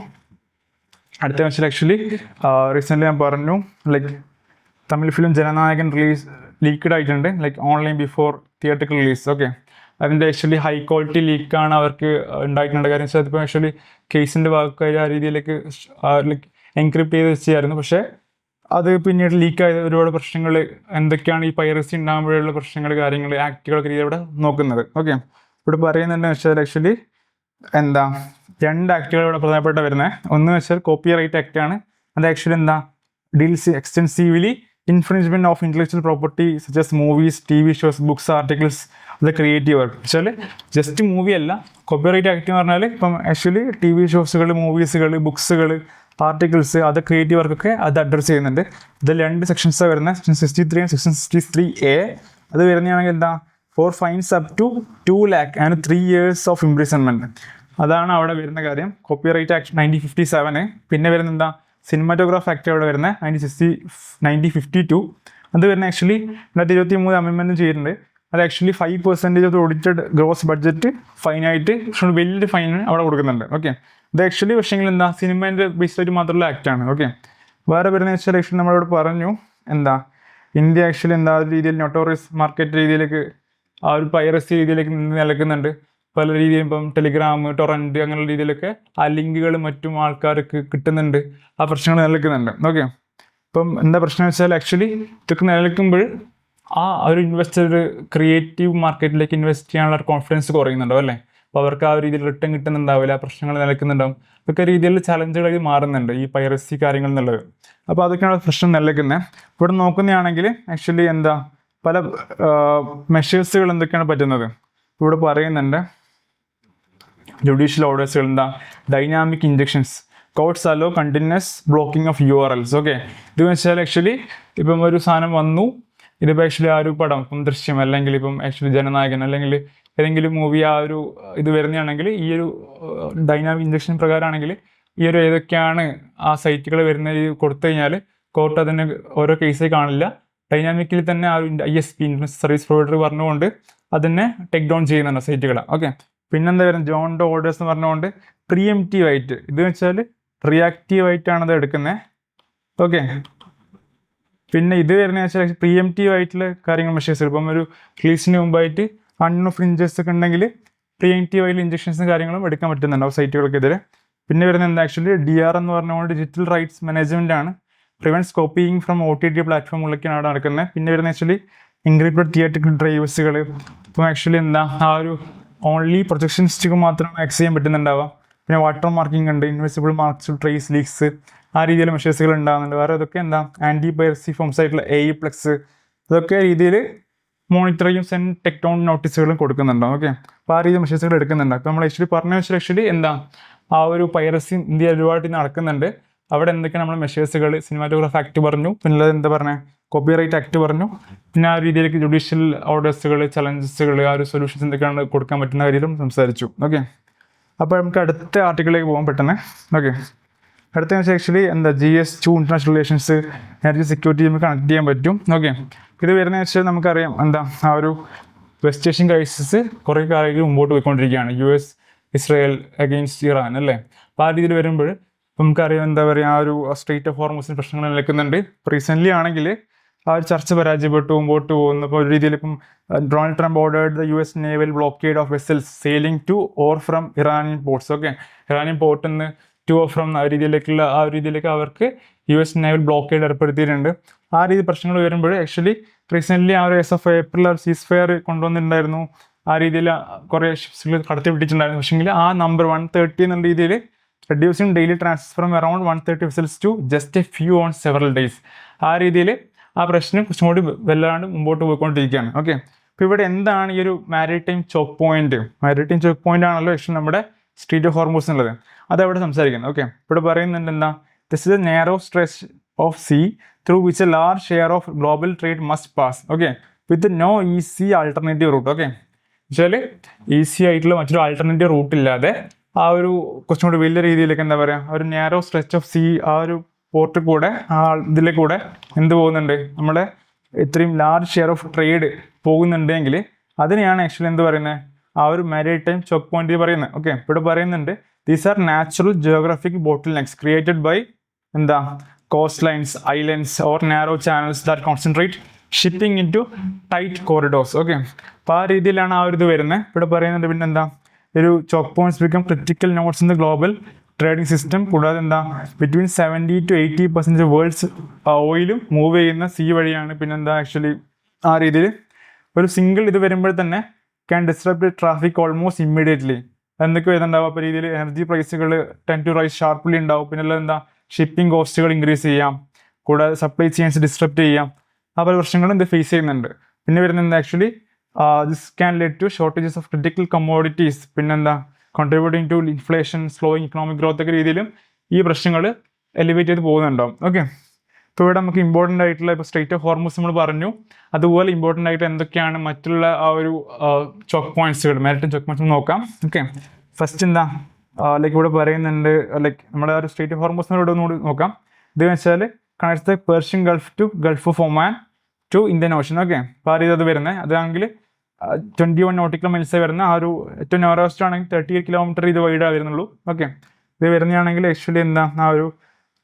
അടുത്ത വെച്ചാൽ ആക്ച്വലി റീസെൻ്റ്ലി ഞാൻ പറഞ്ഞു like Tamil film Jananayakan leaked ആയിട്ടുണ്ട്, like online before theatrical release. Okay, അതിൻ്റെ ആക്ച്വലി ഹൈ ക്വാളിറ്റി ലീക്കാണ് അവർക്ക് ഉണ്ടായിട്ടുണ്ട്. കാര്യം വെച്ചാൽ അതിപ്പോൾ ആക്ച്വലി കേസിൻ്റെ ഭാഗമായി ആ രീതിയിലേക്ക് ലൈക്ക് എൻക്രിപ്റ്റ് ചെയ്ത് വെച്ചായിരുന്നു. പക്ഷേ അത് പിന്നീട് ലീക്കായത് ഒരുപാട് പ്രശ്നങ്ങൾ, എന്തൊക്കെയാണ് ഈ പൈറസി ഉണ്ടാകുമ്പോഴുള്ള പ്രശ്നങ്ങൾ, കാര്യങ്ങൾ, ആക്റ്റുകളൊക്കെ രീതി ഇവിടെ നോക്കുന്നത്. ഓക്കെ, ഇവിടെ പറയുന്നുണ്ടെന്ന് വെച്ചാൽ ആക്ച്വലി എന്താ 2 ആക്റ്റുകൾ ഇവിടെ പ്രധാനപ്പെട്ട വരുന്നത്. ഒന്ന് വെച്ചാൽ കോപ്പി റൈറ്റ് ആക്ട് ആണ്. അത് ആക്ച്വലി എന്താ deals extensively infringement of intellectual property such as movies, TV shows, books, articles, അത് ക്രിയേറ്റീവ് വർക്ക്. വെച്ചാൽ ജസ്റ്റ് മൂവി അല്ല, കോപ്പി റൈറ്റ് ആക്ട് എന്ന് പറഞ്ഞാൽ ഇപ്പം ആക്ച്വലി TV ഷോസുകൾ, മൂവീസുകൾ, ബുക്സുകൾ, ആർട്ടിക്കിൾസ്, അത് ക്രിയേറ്റീവ് വർക്കൊക്കെ അത് അഡ്രസ്സ് ചെയ്യുന്നുണ്ട്. ഇതിൽ 2 സെക്ഷൻസാണ് വരുന്നത്, സെക്ഷൻ 63 ആൻഡ് സെക്ഷൻ 63A. അത് വരുന്നതാണെങ്കിൽ എന്താ four fines up to 2 lakh and 3 years of imprisonment. അതാണ് അവിടെ വരുന്ന കാര്യം. Copyright act 1957. പിന്നെ വരുന്ന എന്താ സിനിമാറ്റോഗ്രാഫ് ആക്ട് അവിടെ വരുന്നത് 1952. അത് വരുന്ന ആക്ച്വലി 2023 അമെൻമെൻറ്റും ചെയ്തിട്ടുണ്ട്. അത് actually 5% of audited gross budget ഫൈനായിട്ട് വലിയൊരു ഫൈൻ അവിടെ കൊടുക്കുന്നുണ്ട്. ഓക്കെ, ഇത് ആക്ച്വലി പക്ഷേങ്കിൽ എന്താ സിനിമേൻ്റെ ബേസ്ഡായിട്ട് മാത്രമുള്ള ആക്റ്റാണ്. ഓക്കെ, വേറെ വരുന്നത് വെച്ചാൽ ആക്ച്വലി നമ്മളിവിടെ പറഞ്ഞു എന്താ ഇന്ത്യ ആക്ച്വലി എന്താ ഒരു രീതിയിൽ നൊട്ടോറിയസ് മാർക്കറ്റ് രീതിയിലേക്ക്, ആ ഒരു പൈറസി രീതിയിലേക്ക് നിലക്കുന്നുണ്ട്. പല രീതിയിലും ഇപ്പം ടെലിഗ്രാം, ടൊറൻറ്റ് അങ്ങനെയുള്ള രീതിയിലൊക്കെ ആ ലിങ്കുകൾ മറ്റും ആൾക്കാർക്ക് കിട്ടുന്നുണ്ട്. ആ പ്രശ്നങ്ങൾ നിലനിൽക്കുന്നുണ്ട്. ഓക്കെ, ഇപ്പം എന്താ പ്രശ്നം വെച്ചാൽ ആക്ച്വലി ഇതൊക്കെ നിലനിൽക്കുമ്പോൾ ആ ഒരു ഇൻവെസ്റ്റർ ക്രിയേറ്റീവ് മാർക്കറ്റിലേക്ക് ഇൻവെസ്റ്റ് ചെയ്യാനുള്ള കോൺഫിഡൻസ് കുറയുന്നുണ്ടാവും അല്ലേ. അപ്പോൾ അവർക്ക് ആ ഒരു രീതിയിൽ റിട്ടേൺ കിട്ടുന്നുണ്ടാവില്ല, പ്രശ്നങ്ങൾ നിലനിൽക്കുന്നുണ്ടാവും. ഇതൊക്കെ രീതിയിൽ ചലഞ്ചുകളായി മാറുന്നുണ്ട് ഈ പൈറസി കാര്യങ്ങൾ എന്നുള്ളത്. അപ്പോൾ അതൊക്കെയാണ് പ്രശ്നം നിലനിൽക്കുന്നത്. ഇവിടെ നോക്കുന്നതാണെങ്കിൽ ആക്ച്വലി എന്താ പല മെഷേഴ്സുകൾ എന്തൊക്കെയാണ് പറ്റുന്നത് ഇവിടെ പറയുന്നുണ്ട്. ജുഡീഷ്യൽ ഓർഡേഴ്സുകൾ എന്താ dynamic injunctions, codes allow continuous blocking of URLs. Okay, ഇത് വെച്ചാൽ ആക്ച്വലി ഇപ്പം ഒരു സാധനം വന്നു, ഇതിപ്പോൾ ആക്ച്വലി ആ ഒരു പടം ഇപ്പം ദൃശ്യം അല്ലെങ്കിൽ ഇപ്പം ആക്ച്വലി ജനനായകൻ അല്ലെങ്കിൽ ഏതെങ്കിലും മൂവി ആ ഒരു ഇത് വരുന്നതാണെങ്കിൽ ഈ ഒരു ഡൈനാമിക് ഇൻജെക്ഷൻ പ്രകാരമാണെങ്കിൽ ഈ ഒരു ഏതൊക്കെയാണ് ആ സൈറ്റുകൾ വരുന്നത് കൊടുത്തു കഴിഞ്ഞാൽ കോർട്ട് അതിന് ഓരോ കേസായി കാണില്ല. ഡൈനാമിക്കലി തന്നെ ആ ഒരു ISP ഇൻ്റർനെറ്റ് സർവീസ് പ്രൊവൈഡർ പറഞ്ഞുകൊണ്ട് അതിനെ ടേക്ക് ഡൗൺ ചെയ്യുന്നുണ്ട് സൈറ്റുകളെ. ഓക്കെ, പിന്നെന്താ വരുന്നത് ജോൺ ഡോ ഓർഡേഴ്സ് എന്ന് പറഞ്ഞുകൊണ്ട് പ്രീഎംപ്റ്റീവ് ആയിട്ട്, ഇത് വെച്ചാൽ റിയാക്റ്റീവ് ആയിട്ടാണ് അത് എടുക്കുന്നത്. ഓക്കെ, പിന്നെ ഇത് വരുന്നത് വെച്ചാൽ പ്രീഎംപ്റ്റീവ് ആയിട്ടുള്ള കാര്യങ്ങൾ മെഷേഴ്സ്. ഇപ്പം ഒരു റിലീസിന് മുമ്പായിട്ട് അൺഇൻഫ്രിഞ്ചേഴ്സ് ഒക്കെ ഉണ്ടെങ്കിൽ പ്രീഎംപ്റ്റീവ് ആയിട്ടുള്ള ഇഞ്ചക്ഷൻസും കാര്യങ്ങളും എടുക്കാൻ പറ്റുന്നുണ്ടാവും സൈറ്റുകൾക്കെതിരെ. പിന്നെ വരുന്നത് എന്താ ആക്ച്വലി DR എന്ന് പറഞ്ഞുകൊണ്ട് ഡിജിറ്റൽ റൈറ്റ്സ് മാനേജ്മെന്റ് ആണ്. പ്രിവെൻറ്റ്സ് കോപ്പിയിങ് ഫ്രം OTT പ്ലാറ്റ്ഫോമുകളിലേക്കാണ് അവിടെ നടക്കുന്നത്. പിന്നെ വരുന്നത് ആക്ച്വലി എൻക്രിപ്റ്റഡ് തിയേറ്ററിക്കൽ ഡ്രൈവേഴ്സുകൾ. ഇപ്പം ആക്ച്വലി എന്താ ആ ഒരു ഓൺലി പ്രൊജക്ഷനിസ്റ്റിക്ക് മാത്രമാണ് ആക്സസ് ചെയ്യാൻ പറ്റുന്നുണ്ടാവുക. പിന്നെ വാട്ടർ മാർക്കിംഗ് ഉണ്ട്, ഇൻവിസിബിൾ മാർക്സ്, ട്രേസ് ലീക്സ്, ആ രീതിയിൽ മെഷേഴ്സുകൾ ഉണ്ടാകുന്നുണ്ട്. വേറെ ഇതൊക്കെ എന്താ ആൻറ്റി പൈറസി ഫോംസ് ആയിട്ടുള്ള AE+, ഇതൊക്കെ രീതിയിൽ മോണിറ്ററിങ്ങും സെൻഡ് ടെക് ഡൗൺ നോട്ടീസുകളും കൊടുക്കുന്നുണ്ടാവും. ഓക്കെ, അപ്പോൾ ആ രീതിയിൽ മെഷേഴ്സുകൾ എടുക്കുന്നുണ്ട്. അപ്പോൾ നമ്മൾ പറഞ്ഞ വെച്ചാൽ ആക്ച്വലി എന്താ ആ ഒരു പൈറസി ഇന്ത്യ ഒരുപാട് നടക്കുന്നുണ്ട്. അവിടെ എന്തൊക്കെയാണ് നമ്മൾ മെഷേഴ്സുകൾ, സിനിമാറ്റോഗ്രാഫ് ആക്ട് പറഞ്ഞു, പിന്നെ എന്താ പറഞ്ഞത് കോപ്പിറൈറ്റ് ആക്ട് പറഞ്ഞു, പിന്നെ ആ രീതിയിലേക്ക് ജുഡീഷ്യൽ ഓർഡേഴ്സുകൾ, ചലഞ്ചസുകൾ, ആ ഒരു സൊല്യൂഷൻസ് എന്തൊക്കെയാണ് കൊടുക്കാൻ പറ്റുന്ന കാര്യത്തിലും സംസാരിച്ചു. ഓക്കെ, അപ്പോൾ നമുക്ക് അടുത്ത ആർട്ടിക്കിളിലേക്ക് പോകാൻ പെട്ടെന്ന്. ഓക്കെ, അടുത്ത വെച്ചാൽ ആക്ച്വലി എന്താ GS2 international relations, energy security നമുക്ക് കണക്ട് ചെയ്യാൻ പറ്റും. ഓക്കെ, ഇത് വരുന്ന വെച്ചാൽ നമുക്കറിയാം എന്താ ആ ഒരു വെസ്റ്റ് ഏഷ്യൻ ക്രൈസിസ് കുറേ കാലങ്ങൾ മുമ്പോട്ട് പോയിക്കൊണ്ടിരിക്കുകയാണ്. US ഇസ്രായേൽ അഗെയിൻസ്റ്റ് ഇറാൻ അല്ലേ. അപ്പോൾ ആ രീതിയിൽ വരുമ്പോൾ നമുക്കറിയാം എന്താ പറയുക ആ ഒരു സ്ട്രെയിറ്റ് ഓഫ് ഹോർമസിന് പ്രശ്നങ്ങൾ നിൽക്കുന്നുണ്ട്. റീസെൻ്റ്ലി ആണെങ്കിൽ ആ ഒരു ചർച്ച പരാജയപ്പെട്ടു, മുമ്പോട്ട് പോകുന്നു. അപ്പോൾ ഒരു രീതിയിൽ ഇപ്പം Donald Trump ordered the US naval blockade of vessels sailing two or from Iranian ports. Okay, Iranian പോർട്ടിൽ നിന്ന് ടു ഓർ ഫ്രം ആ രീതിയിലേക്ക് അവർക്ക് US നേവൽ ബ്ലോക്കേഡ് ഏർപ്പെടുത്തിയിട്ടുണ്ട്. ആ രീതി പ്രശ്നങ്ങൾ വരുമ്പോൾ ആക്ച്വലി റീസെൻ്റ്ലി ആ ഒരു ഏപ്രിൽ സീസ് ഫയർ കൊണ്ടുവന്നിട്ടുണ്ടായിരുന്നു. ആ രീതിയിൽ കുറേ ഷിപ്സുകൾ കടത്തി പിടിച്ചിട്ടുണ്ടായിരുന്നു. പക്ഷേങ്കിൽ ആ നമ്പർ 130 എന്നുള്ള രീതിയിൽ reducing daily transfer from around 130 vessels to just a few on several days. ആ രീതിയിൽ ആ പ്രശ്നം കുറച്ചും കൂടി വല്ലാണ്ട് മുമ്പോട്ട് പോയിക്കൊണ്ടിരിക്കുകയാണ്. ഓക്കെ, അപ്പോൾ ഇവിടെ എന്താണ് ഈ ഒരു maritime choke point? Maritime choke point ആണല്ലോ ആക്ച്വലി നമ്മുടെ സ്ട്രീറ്റ് ഓഫ് ഹോർമൂസ് എന്നുള്ളത്. അതവിടെ സംസാരിക്കുന്നത്. ഓക്കെ, ഇവിടെ പറയുന്നുണ്ട് എന്താ this is a narrow stretch of sea through which a large share of global trade must pass. Okay, with no easy alternative route. Okay, വെച്ചാൽ easy ആയിട്ടുള്ള മറ്റൊരു ആൾട്ടർനേറ്റീവ് റൂട്ട് ഇല്ലാതെ ആ ഒരു കുറച്ചും കൂടി വലിയ രീതിയിലേക്ക് എന്താ പറയുക ഒരു നാരോ സ്ട്രെച്ച് ഓഫ് സീ, ആ ഒരു പോർട്ടിൽ കൂടെ ആ ഇതിലെ കൂടെ എന്ത് പോകുന്നുണ്ട്, നമ്മുടെ ഇത്രയും ലാർജ് ഷെയർ ഓഫ് ട്രേഡ് പോകുന്നുണ്ടെങ്കിൽ അതിനെയാണ് ആക്ച്വലി എന്ത് പറയുന്നത് ആ ഒരു മാരിടൈം ചോക്ക് പോയിന്റ് പറയുന്നത്. ഓക്കെ, ഇവിടെ പറയുന്നുണ്ട് these are natural geographic bottlenecks created by എന്താ coastlines, islands or narrow channels that concentrate shipping into tight corridors. Okay, അപ്പോൾ ആ രീതിയിലാണ് ആ ഒരു ഇത് വരുന്നത്. ഇവിടെ പറയുന്നുണ്ട് പിന്നെ എന്താ ഒരു choke points become critical nodes in the global trading system. കൂടാതെ എന്താ ബിറ്റ്വീൻ 70 to 80% വേൾഡ്സ് ഓയിലും മൂവ് ചെയ്യുന്ന സീ വഴിയാണ്. പിന്നെന്താ ആക്ച്വലി ആ രീതിയിൽ ഒരു സിംഗിൾ ഇത് വരുമ്പോൾ തന്നെ can disrupt traffic almost immediately. എന്തൊക്കെ വരുന്നുണ്ടാവും അപ്പോൾ രീതിയിൽ എനർജി പ്രൈസുകൾ ടെൻ ടു റൈസ് ഷാർപ്പ്ലി ഉണ്ടാവും. പിന്നെ എന്താ ഷിപ്പിംഗ് കോസ്റ്റുകൾ ഇൻക്രീസ് ചെയ്യാം, കൂടാതെ സപ്ലൈ ചെയിൻസ് ഡിസ്റപ്റ്റ് ചെയ്യാം. ആ പല പ്രശ്നങ്ങളും ഇത് ഫേസ് ചെയ്യുന്നുണ്ട്. പിന്നെ വരുന്നത് actually this can lead to shortages of critical commodities. പിന്നെന്താ contributing to inflation, slowing economic growth ഒക്കെ രീതിയിലും ഈ പ്രശ്നങ്ങൾ എലിവേറ്റ് ചെയ്ത് പോകുന്നുണ്ടാവും. ഓക്കെ, ഇപ്പോൾ ഇവിടെ നമുക്ക് ഇമ്പോർട്ടൻ്റ് ആയിട്ടുള്ള ഇപ്പോൾ സ്ട്രെയിറ്റ് ഓഫ് ഹോർമൂസ് നമ്മൾ പറഞ്ഞു. അതുപോലെ ഇമ്പോർട്ടൻ്റ് ആയിട്ട് എന്തൊക്കെയാണ് മറ്റുള്ള ആ ഒരു ചോക്ക് പോയിന്റ്സുകൾ, മാരിടൈം ചോക്ക് പോയിന്റ്സ് നോക്കാം. ഓക്കെ, ഫസ്റ്റ് എന്താ ലൈക്ക് ഇവിടെ പറയുന്നുണ്ട് ലൈക്ക് നമ്മുടെ ആ ഒരു സ്ട്രെയിറ്റ് ഓഫ് ഹോർമൂസിനോട് ഒന്നുകൂടി നോക്കാം. ഇത് വെച്ചാൽ connects the Persian gulf to gulf of Oman to Indian ocean. Okay, അപ്പോൾ ആ രീതി അത് വരുന്നത് അതാണെങ്കിൽ 21 നോട്ടിക്കൽ മൈൽസ് വരുന്ന ആ ഒരു ഏറ്റവും നോറോസ്റ്റ് ആണെങ്കിൽ 38 കിലോമീറ്റർ ഇത് വൈഡാണ് വരുന്നുള്ളൂ. ഓക്കെ, ഇത് വരുന്നതാണെങ്കിൽ ആക്ച്വലി എന്താ ആ ഒരു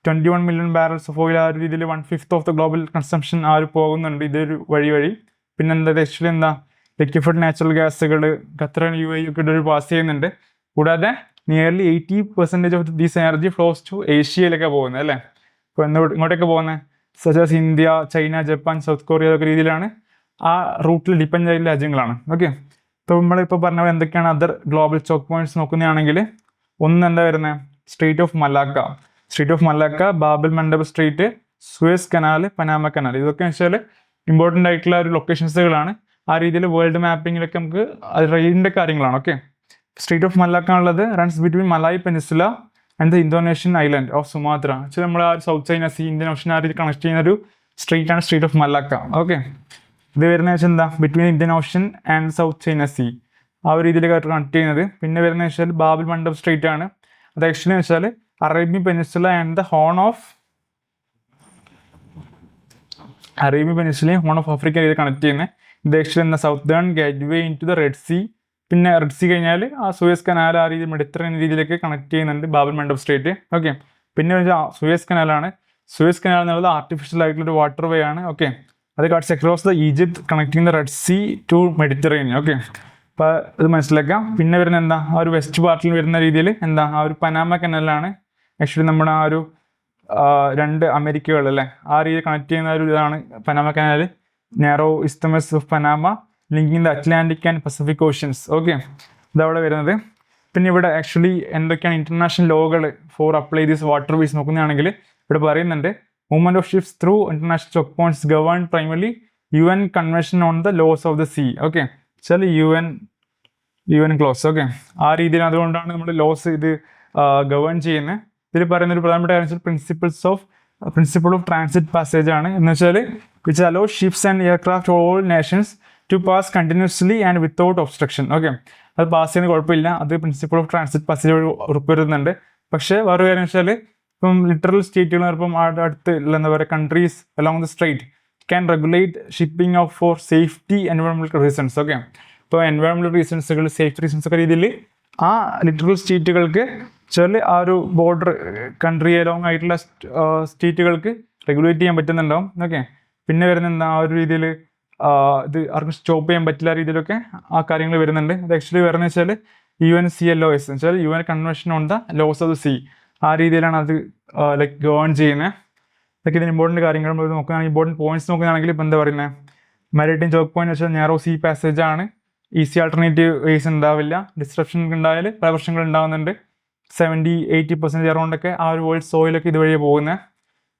21 മില്യൺ ബാരൽസ് ഓഫ് ഓയിൽ ആ ഒരു രീതിയിൽ 1/5 ഓഫ് ദ ഗ്ലോബൽ കൺസംഷൻ ആ ഒരു പോകുന്നുണ്ട് ഇതൊരു വഴി. പിന്നെ എന്താ ആക്ച്വലി എന്താ ലിക്വിഫൈഡ് നാച്ചുറൽ ഗ്യാസുകൾ ഖത്തർ UAE ഒക്കെ ഇതൊരു പാസ് ചെയ്യുന്നുണ്ട്. കൂടാതെ nearly 80% of these energy flows to ഏഷ്യയിലൊക്കെ പോകുന്നത് അല്ലേ. ഇപ്പോൾ ഇങ്ങോട്ടൊക്കെ പോകുന്നത് such India, China, Japan, South Korea അതൊക്കെ രീതിയിലാണ് ആ റൂട്ടിൽ ഡിപ്പെൻഡ് ചെയ്യുന്ന രാജ്യങ്ങളാണ്. ഓക്കെ, ഇപ്പോൾ നമ്മളിപ്പോൾ പറഞ്ഞ എന്തൊക്കെയാണ് അതർ ഗ്ലോബൽ ചോക്ക് പോയിന്റ്സ് നോക്കുന്നതാണെങ്കിൽ ഒന്ന് എന്താ വരുന്നത് strait of Malacca, Bab el Mandeb strait, Suez canal, Panama canal. ഇതൊക്കെ വെച്ചാൽ ഇമ്പോർട്ടൻ്റ് ആയിട്ടുള്ള ഒരു ലൊക്കേഷൻസുകളാണ്. ആ രീതിയിൽ വേൾഡ് മാപ്പിങ്ങിലൊക്കെ നമുക്ക് റെയിലിൻ്റെ കാര്യങ്ങളാണ്. ഓക്കെ, സ്ട്രീറ്റ് ഓഫ് മലാക്ക ഉള്ളത് runs between Malay peninsula and the Indonesian island of Sumatra. വെച്ചാൽ നമ്മൾ ആ south China sea, Indian ocean ആ രീതി കണക്ട് ചെയ്യുന്ന ഒരു സ്ട്രീറ്റ് ആണ് സ്ട്രീറ്റ് ഓഫ് മലാക്ക. ഓക്കെ, ഇത് വരുന്ന വെച്ചാൽ എന്താ between Indian ocean and south China sea ആ ഒരു രീതിയിലേക്ക് കണക്ട് ചെയ്യുന്നത്. പിന്നെ വരുന്ന വെച്ചാൽ ബാബൽ മണ്ടബ് സ്ട്രീറ്റ് ആണ്. അത് ആക്ച്വലി വെച്ചാൽ Arabian peninsula and the horn of Arabian പെനിൻസുലയും ഹോൺ ഓഫ് ആഫ്രിക്ക ഇത് കണക്ട് ചെയ്യുന്നത്. ഇത് ആക്ച്വലി എന്ന southern gateway into the red sea. പിന്നെ റെഡ് സീ കഴിഞ്ഞാൽ ആ സൂയസ് കനാൽ ആ രീതിയിൽ മെഡിറ്ററേനിയൻ രീതിയിലേക്ക് കണക്ട് ചെയ്യുന്നുണ്ട് ബാബൽ മണ്ഡപ് സ്ട്രേറ്റ്. ഓക്കെ, പിന്നെ സൂയസ് കനാലാണ്. സൂയസ് കനാൽ എന്നുള്ളത് ആർട്ടിഫിഷ്യൽ ആയിട്ടുള്ളൊരു വാട്ടർ വേ ആണ്. ഓക്കെ, അത് cuts across the Egypt connecting the red sea to Mediterranean. Okay, അപ്പോൾ അത് മനസ്സിലാക്കാം. പിന്നെ വരുന്ന എന്താ ആ ഒരു വെസ്റ്റ് പാർട്ടിൽ വരുന്ന രീതിയിൽ എന്താ ആ ഒരു പനാമ കനാലാണ് ആക്ച്വലി നമ്മുടെ ആ ഒരു രണ്ട് അമേരിക്കകൾ അല്ലേ ആ രീതിയിൽ കണക്ട് ചെയ്യുന്ന ഒരു ഇതാണ് Panama canal. Narrow isthmus of Panama linking the Atlantic and Pacific oceans. Okay, ഇതവിടെ വരുന്നത്. പിന്നെ ഇവിടെ ആക്ച്വലി എന്തൊക്കെയാണ് ഇന്റർനാഷണൽ ലോകൾ for apply these waterways നോക്കുന്നതാണെങ്കിൽ ഇവിടെ പറയുന്നുണ്ട് movement of ships through international checkpoints govern primarily UN convention on the laws of the sea. Okay, ചില UN ക്ലോസ്. ഓക്കെ, ആ രീതിയിൽ അതുകൊണ്ടാണ് നമ്മൾ ലോസ് ഇത് ഗവേൺ ചെയ്യുന്നത്. ഇതിൽ പറയുന്ന ഒരു പ്രധാനപ്പെട്ട കാര്യം പ്രിൻസിപ്പിൾ ഓഫ് ട്രാൻസിറ്റ് പാസേജ് ആണ്. എന്ന് വെച്ചാൽ which allow ships and aircraft all nations to pass continuously and without obstruction. Okay, അത് പാസ് ചെയ്യുന്ന കുഴപ്പമില്ല, അത് പ്രിൻസിപ്പിൾ ഓഫ് ട്രാൻസിറ്റ് പാസേജ് ഉറപ്പുവരുന്നുണ്ട്. പക്ഷേ വേറെ കാര്യം വെച്ചാൽ ഇപ്പം ലിറ്ററൽ സ്റ്റേറ്റുകൾ ഇപ്പം അടുത്ത് എന്താ പറയുക countries along the strait can regulate shipping of for safety എൻവയോൺമെന്റൽ റീസൺസ്. ഓക്കെ, ഇപ്പോൾ എൻവയോൺമെന്റൽ റീസൺസുകൾ സേഫ്റ്റി റീസൺസ് ഒക്കെ രീതിയിൽ ആ ലിറ്ററൽ സ്റ്റേറ്റുകൾക്ക് ചില ആ ഒരു ബോർഡർ കൺട്രി അലോങ് ആയിട്ടുള്ള സ്റ്റേറ്റുകൾക്ക് റെഗുലേറ്റ് ചെയ്യാൻ പറ്റുന്നുണ്ടാവും. ഓക്കെ, പിന്നെ വരുന്ന എന്താ ആ ഒരു രീതിയിൽ ഇത് ആർക്കും സ്റ്റോപ്പ് ചെയ്യാൻ പറ്റില്ല രീതിയിലൊക്കെ ആ കാര്യങ്ങൾ വരുന്നുണ്ട്. അത് ആക്ച്വലി വരുന്നത് വെച്ചാൽ UNCLOS എന്ന് വെച്ചാൽ UN convention on the laws of the sea ആ രീതിയിലാണ് അത് ലൈക്ക് ഗവേൺ ചെയ്യുന്നത്. ഇതൊക്കെ ഇതിന് ഇമ്പോർട്ടൻറ്റ് കാര്യങ്ങൾ നോക്കുകയാണെങ്കിൽ ഇമ്പോർട്ടൻറ്റ് പോയിന്റ്സ് നോക്കുകയാണെങ്കിൽ ഇപ്പം എന്താ പറയുന്നത് മാരിടൈം ചോക്ക് പോയിന്റ് വെച്ചാൽ നാരോ സീ പാസേജ് ആണ്. ഈസി ആൾട്ടർനേറ്റീവ് വേസ് ഉണ്ടാവില്ല. ഡിസ്ട്രപ്ഷൻ ഉണ്ടായാൽ പല പ്രശ്നങ്ങൾ ഉണ്ടാകുന്നുണ്ട്. 70-80% അറൗണ്ടൊക്കെ ആ ഒരു വേൾഡ് സോയിലൊക്കെ ഇതുവഴിയാണ് പോകുന്നത്.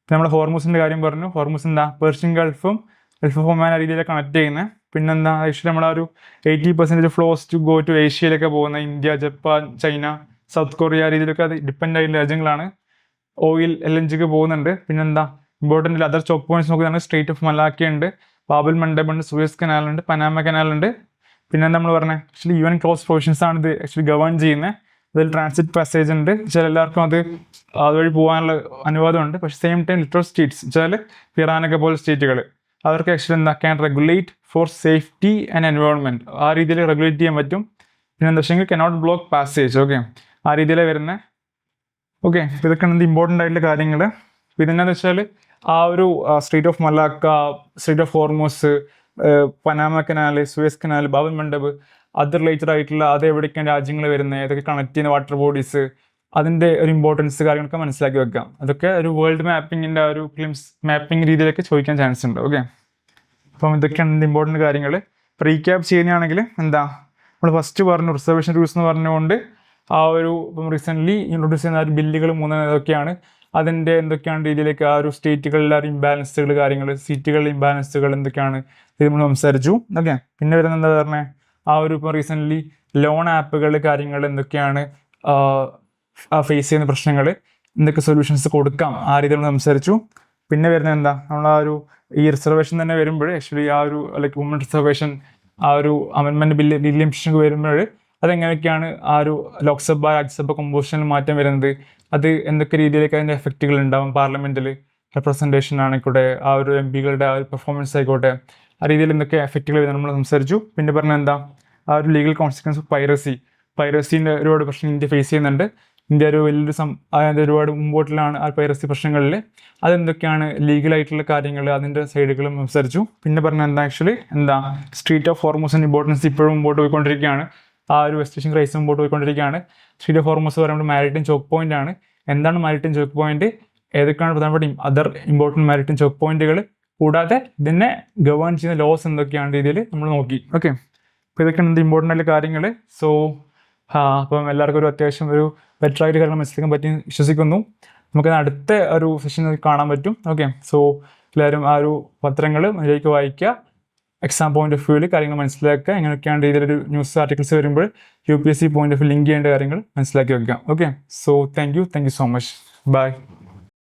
നമ്മുടെ ഹോർമൂസിൻ്റെ കാര്യം പറഞ്ഞു. ഹോർമൂസ് എന്താ പേർഷ്യൻ ഗൾഫും ഗൾഫ് ഓഫ് ഒമാൻ ആ രീതിയിലൊക്കെ കണക്ട് ചെയ്യുന്നത്. പിന്നെന്താ ആക്ച്വലി നമ്മുടെ ഒരു 80% ഫ്ലോസ് ടു ഗോ ടു ഏഷ്യയിലൊക്കെ പോകുന്നത്. India, Japan, China, south Korea ആ രീതിയിലൊക്കെ അത് ഡിപ്പെൻഡ് ആയിട്ടുള്ള രാജ്യങ്ങളാണ്. ഓയിൽ LNGക്ക് പോകുന്നുണ്ട്. പിന്നെന്താ ഇമ്പോർട്ടൻ്റ് അതർ ചോക്ക് പോയിന്റ്സ് നോക്കുകയാണെങ്കിൽ സ്ട്രേറ്റ് ഓഫ് മലാക്ക ഉണ്ട്, ബാബൽ മണ്ഡപ് ഉണ്ട്, സൂയസ് കനാലുണ്ട്, പനാമ കനാലുണ്ട്. പിന്നെ നമ്മൾ പറഞ്ഞത് ആക്ച്വലി UN ക്ലോസ് പ്രൊവിഷൻസ് ആണ് ഇത് ആക്ച്വലി ഗവേൺ ചെയ്യുന്നത്. അതിൽ ട്രാൻസിറ്റ് പാസേജ് ഉണ്ട്. വെച്ചാൽ എല്ലാവർക്കും അത് അതുവഴി പോകാനുള്ള അനുവാദമുണ്ട്. പക്ഷേ സെയിം ടൈം ലിറ്ററൽ സ്റ്റേറ്റ്സ് വെച്ചാൽ ഇറാനൊക്കെ പോലെ സ്റ്റേറ്റുകൾ അവർക്ക് ആക്ച്വലി എന്താ can regulate for safety and environment ആ രീതിയിൽ റെഗുലേറ്റ് ചെയ്യാൻ പറ്റും. പിന്നെ എന്താ വെച്ചെങ്കിൽ കനോട്ട് ബ്ലോക്ക് പാസേജ്. ഓക്കെ, ആ രീതിയിലാണ് വരുന്നത്. ഓക്കെ, ഇതൊക്കെയാണ് എന്ത് ഇമ്പോർട്ടൻ്റ് ആയിട്ടുള്ള കാര്യങ്ങൾ. ഇതെന്നാന്ന് വെച്ചാൽ ആ ഒരു strait of Malacca, strait of Hormuz, Panama canal, Suez canal, Bab el Mandeb അത് റിലേറ്റഡ് ആയിട്ടുള്ള അത് എവിടേക്കാണ് രാജ്യങ്ങൾ വരുന്നത്, ഏതൊക്കെ കണക്ട് ചെയ്യുന്ന വാട്ടർ ബോഡീസ്, അതിൻ്റെ ഒരു ഇമ്പോർട്ടൻസ് കാര്യങ്ങളൊക്കെ മനസ്സിലാക്കി വെക്കാം. അതൊക്കെ ഒരു വേൾഡ് മാപ്പിങ്ങിൻ്റെ ഒരു ക്ലിംസ് മാപ്പിംഗ് രീതിയിലൊക്കെ ചോദിക്കാൻ ചാൻസ് ഉണ്ട്. ഓക്കെ, അപ്പം ഇതൊക്കെയാണ് എന്ത് ഇമ്പോർട്ടൻറ്റ് കാര്യങ്ങൾ. റീക്യാപ്പ് ചെയ്യുകയാണെങ്കിൽ എന്താ നമ്മൾ ഫസ്റ്റ് പറഞ്ഞു റിസർവേഷൻ റൂൾസ് എന്ന് പറഞ്ഞുകൊണ്ട് ആ ഒരു ഇപ്പം റീസെൻ്റ്ലി ഇൻട്രൊഡ്യൂസ് ചെയ്യുന്ന ഒരു ബില്ലുകൾ 3 ഇതൊക്കെയാണ്. അതിൻ്റെ എന്തൊക്കെയാണ് രീതിയിലേക്ക് ആ ഒരു സ്റ്റേറ്റുകളിലെ ഒരു ഇംബാലൻസുകൾ കാര്യങ്ങൾ, സീറ്റുകളിലെ ഇംബാലൻസുകൾ എന്തൊക്കെയാണ് ഇത് നമ്മൾ സംസാരിച്ചു. ഓക്കെ, പിന്നെ വരുന്നത് എന്താ പറഞ്ഞത് ആ ഒരു ഇപ്പോൾ റീസെൻ്റ്ലി ലോൺ ആപ്പുകൾ കാര്യങ്ങൾ എന്തൊക്കെയാണ് ഫേസ് ചെയ്യുന്ന പ്രശ്നങ്ങൾ, എന്തൊക്കെ സൊല്യൂഷൻസ് കൊടുക്കാം ആ രീതിയിൽ നമ്മൾ സംസാരിച്ചു. പിന്നെ വരുന്നത് എന്താ നമ്മൾ ആ ഒരു ഈ റിസർവേഷൻ തന്നെ വരുമ്പോൾ ആക്ച്വലി ആ ഒരു ലൈക്ക് വുമൺ റിസർവേഷൻ ആ ഒരു അമെൻമെൻറ്റ് ബില്ല് ഇംപ്ലിമെൻറ്റേഷൻ വരുമ്പോൾ അതെങ്ങനെയൊക്കെയാണ് ആ ഒരു ലോക്സഭ രാജ്യസഭ കമ്പോസിഷനിൽ മാറ്റം വരുന്നത്, അത് എന്തൊക്കെ രീതിയിലേക്ക് അതിൻ്റെ എഫക്റ്റുകൾ ഉണ്ടാവും പാർലമെൻറ്റിൽ, റെപ്രസെൻറ്റേഷൻ ആയിക്കോട്ടെ, ആ ഒരു MP-കളുടെ ആ ഒരു പെർഫോമൻസ് ആയിക്കോട്ടെ, ആ രീതിയിൽ എന്തൊക്കെ എഫക്റ്റുകൾ വരുന്നത് നമ്മൾ സംസാരിച്ചു. പിന്നെ പറഞ്ഞാൽ എന്താ ആ ഒരു ലീഗൽ കോൺസിക്വൻസ് ഓഫ് പൈറസീൻ്റെ ഒരുപാട് പ്രശ്നം ഇന്ത്യ ഫേസ് ചെയ്യുന്നുണ്ട്. ഇന്ത്യ ഒരു വലിയൊരു അതായത് ഒരുപാട് മുമ്പോട്ടിലാണ് ആ പൈറസി പ്രശ്നങ്ങളിൽ. അതെന്തൊക്കെയാണ് ലീഗലായിട്ടുള്ള കാര്യങ്ങൾ, അതിൻ്റെ സൈഡുകളും സംസാരിച്ചു. പിന്നെ പറഞ്ഞാൽ എന്താ ആക്ച്വലി എന്താ സ്ട്രീറ്റ് ഓഫ് ഹോർമൂസിൻ്റെ ഇമ്പോർട്ടൻസ് ഇപ്പോഴും മുമ്പോട്ട് പോയിക്കൊണ്ടിരിക്കുകയാണ്. ആ ഒരു വെസ്റ്റ് ഏഷ്യൻ ക്രൈസിസ് മുമ്പോട്ട് പോയിക്കൊണ്ടിരിക്കുകയാണ്. സ്ട്രീറ്റ് ഓഫ് ഹോർമൂസ് പറയുമ്പോൾ മാരിടൈം ചോക്ക് പോയിന്റ് ആണ്. എന്താണ് മാരിടൈം ചോക്ക് പോയിന്റ്, ഏതൊക്കെയാണ് പ്രധാനപ്പെട്ട അതർ ഇമ്പോർട്ടൻറ്റ് മാരിടൈം ചോക്ക് പോയിന്റുകൾ, കൂടാതെ ഇതിനെ ഗവേൺ ചെയ്യുന്ന ലോസ് എന്തൊക്കെയാണ് രീതിയിൽ നമ്മൾ നോക്കി. ഓക്കെ, അപ്പോൾ ഇതൊക്കെയാണ് എന്ത് ഇമ്പോർട്ടൻ്റ് ആയിട്ടുള്ള കാര്യങ്ങൾ. സോ അപ്പം എല്ലാവർക്കും ഒരു അത്യാവശ്യം ഒരു ബെറ്റർ ആയിട്ട് കാര്യങ്ങൾ മനസ്സിലാക്കാൻ പറ്റി വിശ്വസിക്കുന്നു. നമുക്ക് അടുത്ത ഒരു സെഷൻ കാണാൻ പറ്റും. ഓക്കെ, സോ എല്ലാവരും ആ ഒരു പത്രങ്ങൾ അതിലേക്ക് വായിക്കുക, എക്സാം പോയിന്റ് ഓഫ് വ്യൂവിൽ കാര്യങ്ങൾ മനസ്സിലാക്കുക, എങ്ങനെയൊക്കെയാണ് രീതിയിലൊരു ന്യൂസ് ആർട്ടിക്കിൾസ് വരുമ്പോൾ UPSC point of view link ചെയ്യേണ്ട കാര്യങ്ങൾ മനസ്സിലാക്കി വെക്കാം. Okay, so thank you so much. By.